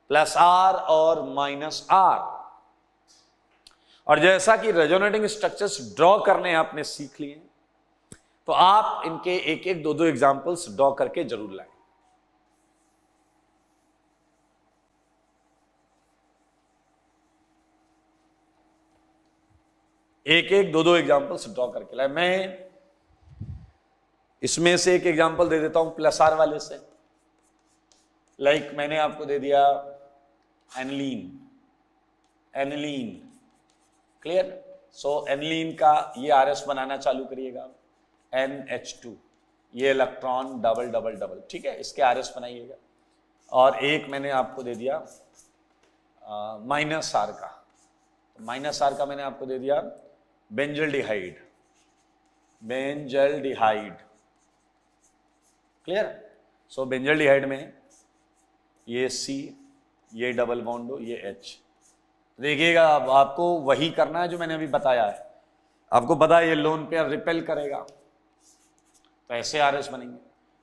Speaker 1: +R और -R। और जैसा कि रेजोनेटिंग स्ट्रक्चर्स ड्रॉ करने आपने सीख लिए, तो आप इनके एक दो एग्जांपल्स ड्रॉ करके जरूर लाएं। एक दो एग्जांपल्स ड्रॉ करके लाए। मैं इसमें से एक एग्जांपल दे देता हूं +R वाले से। लाइक मैंने आपको दे दिया एनिलीन, क्लियर। सो एनिलीन का ये RS बनाना चालू करिएगा, NH2, ये इलेक्ट्रॉन डबल, ठीक है, इसके RS बनाइएगा। और एक मैंने आपको दे दिया -R का, -R का मैंने आपको दे दिया बेंजल्डिहाइड, क्लियर। सो बेंजल्डिहाइड में ये C, ये डबल बॉन्ड हो, ये H। देखिएगा, अब आपको वही करना है जो मैंने अभी बताया है। आपको पता है ये लोन पेयर रिपेल करेगा, तो ऐसे RS बनेंगे।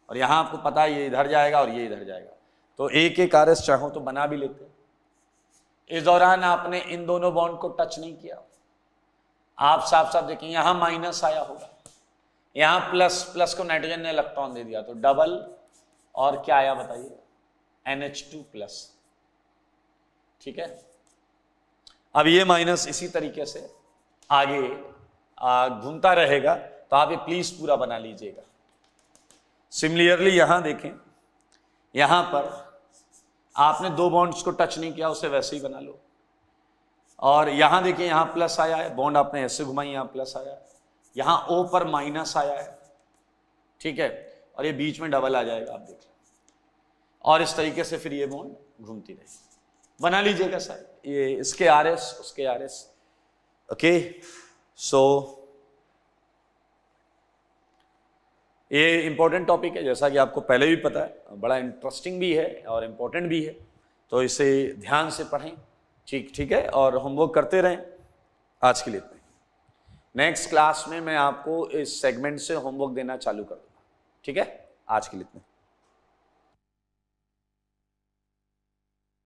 Speaker 1: और यहां आपको पता है ये इधर जाएगा और ये इधर जाएगा, तो एक RS चाहो तो बना भी लेते। इस दौरान आपने इन दोनों बॉन्ड को टच नहीं किया। आप साफ देखें, यहां माइनस आया होगा, यहां प्लस को नाइट्रोजन ने इलेक्ट्रॉन दे दिया, तो डबल और क्या आया बताइए, NH2+, ठीक है। अब ये माइनस इसी तरीके से आगे घूमता रहेगा, तो आप ये प्लीज पूरा बना लीजिएगा। सिमिलरली यहां देखें, यहां पर आपने दो बॉन्ड्स को टच नहीं किया, उसे वैसे ही बना लो। और यहां देखिए, यहां प्लस आया है, बॉन्ड आपने ऐसे घुमाई, यहां प्लस आया है, यहां O पर माइनस आया है, ठीक है, और ये बीच में डबल आ जाएगा, आप देख लें। और इस तरीके से फिर ये बॉन्ड घूमती रहेगी। बना लीजिएगा सर, ये इसके RS उसके RS, ओके। सो ये इंपॉर्टेंट टॉपिक है, जैसा कि आपको पहले भी पता है, बड़ा इंटरेस्टिंग भी है और इम्पोर्टेंट भी है, तो इसे ध्यान से पढ़ें, ठीक है, और होमवर्क करते रहें। आज के लिए इतना ही। नेक्स्ट क्लास में मैं आपको इस सेगमेंट से होमवर्क देना चालू कर दूंगा, ठीक है। आज के लिए इतना।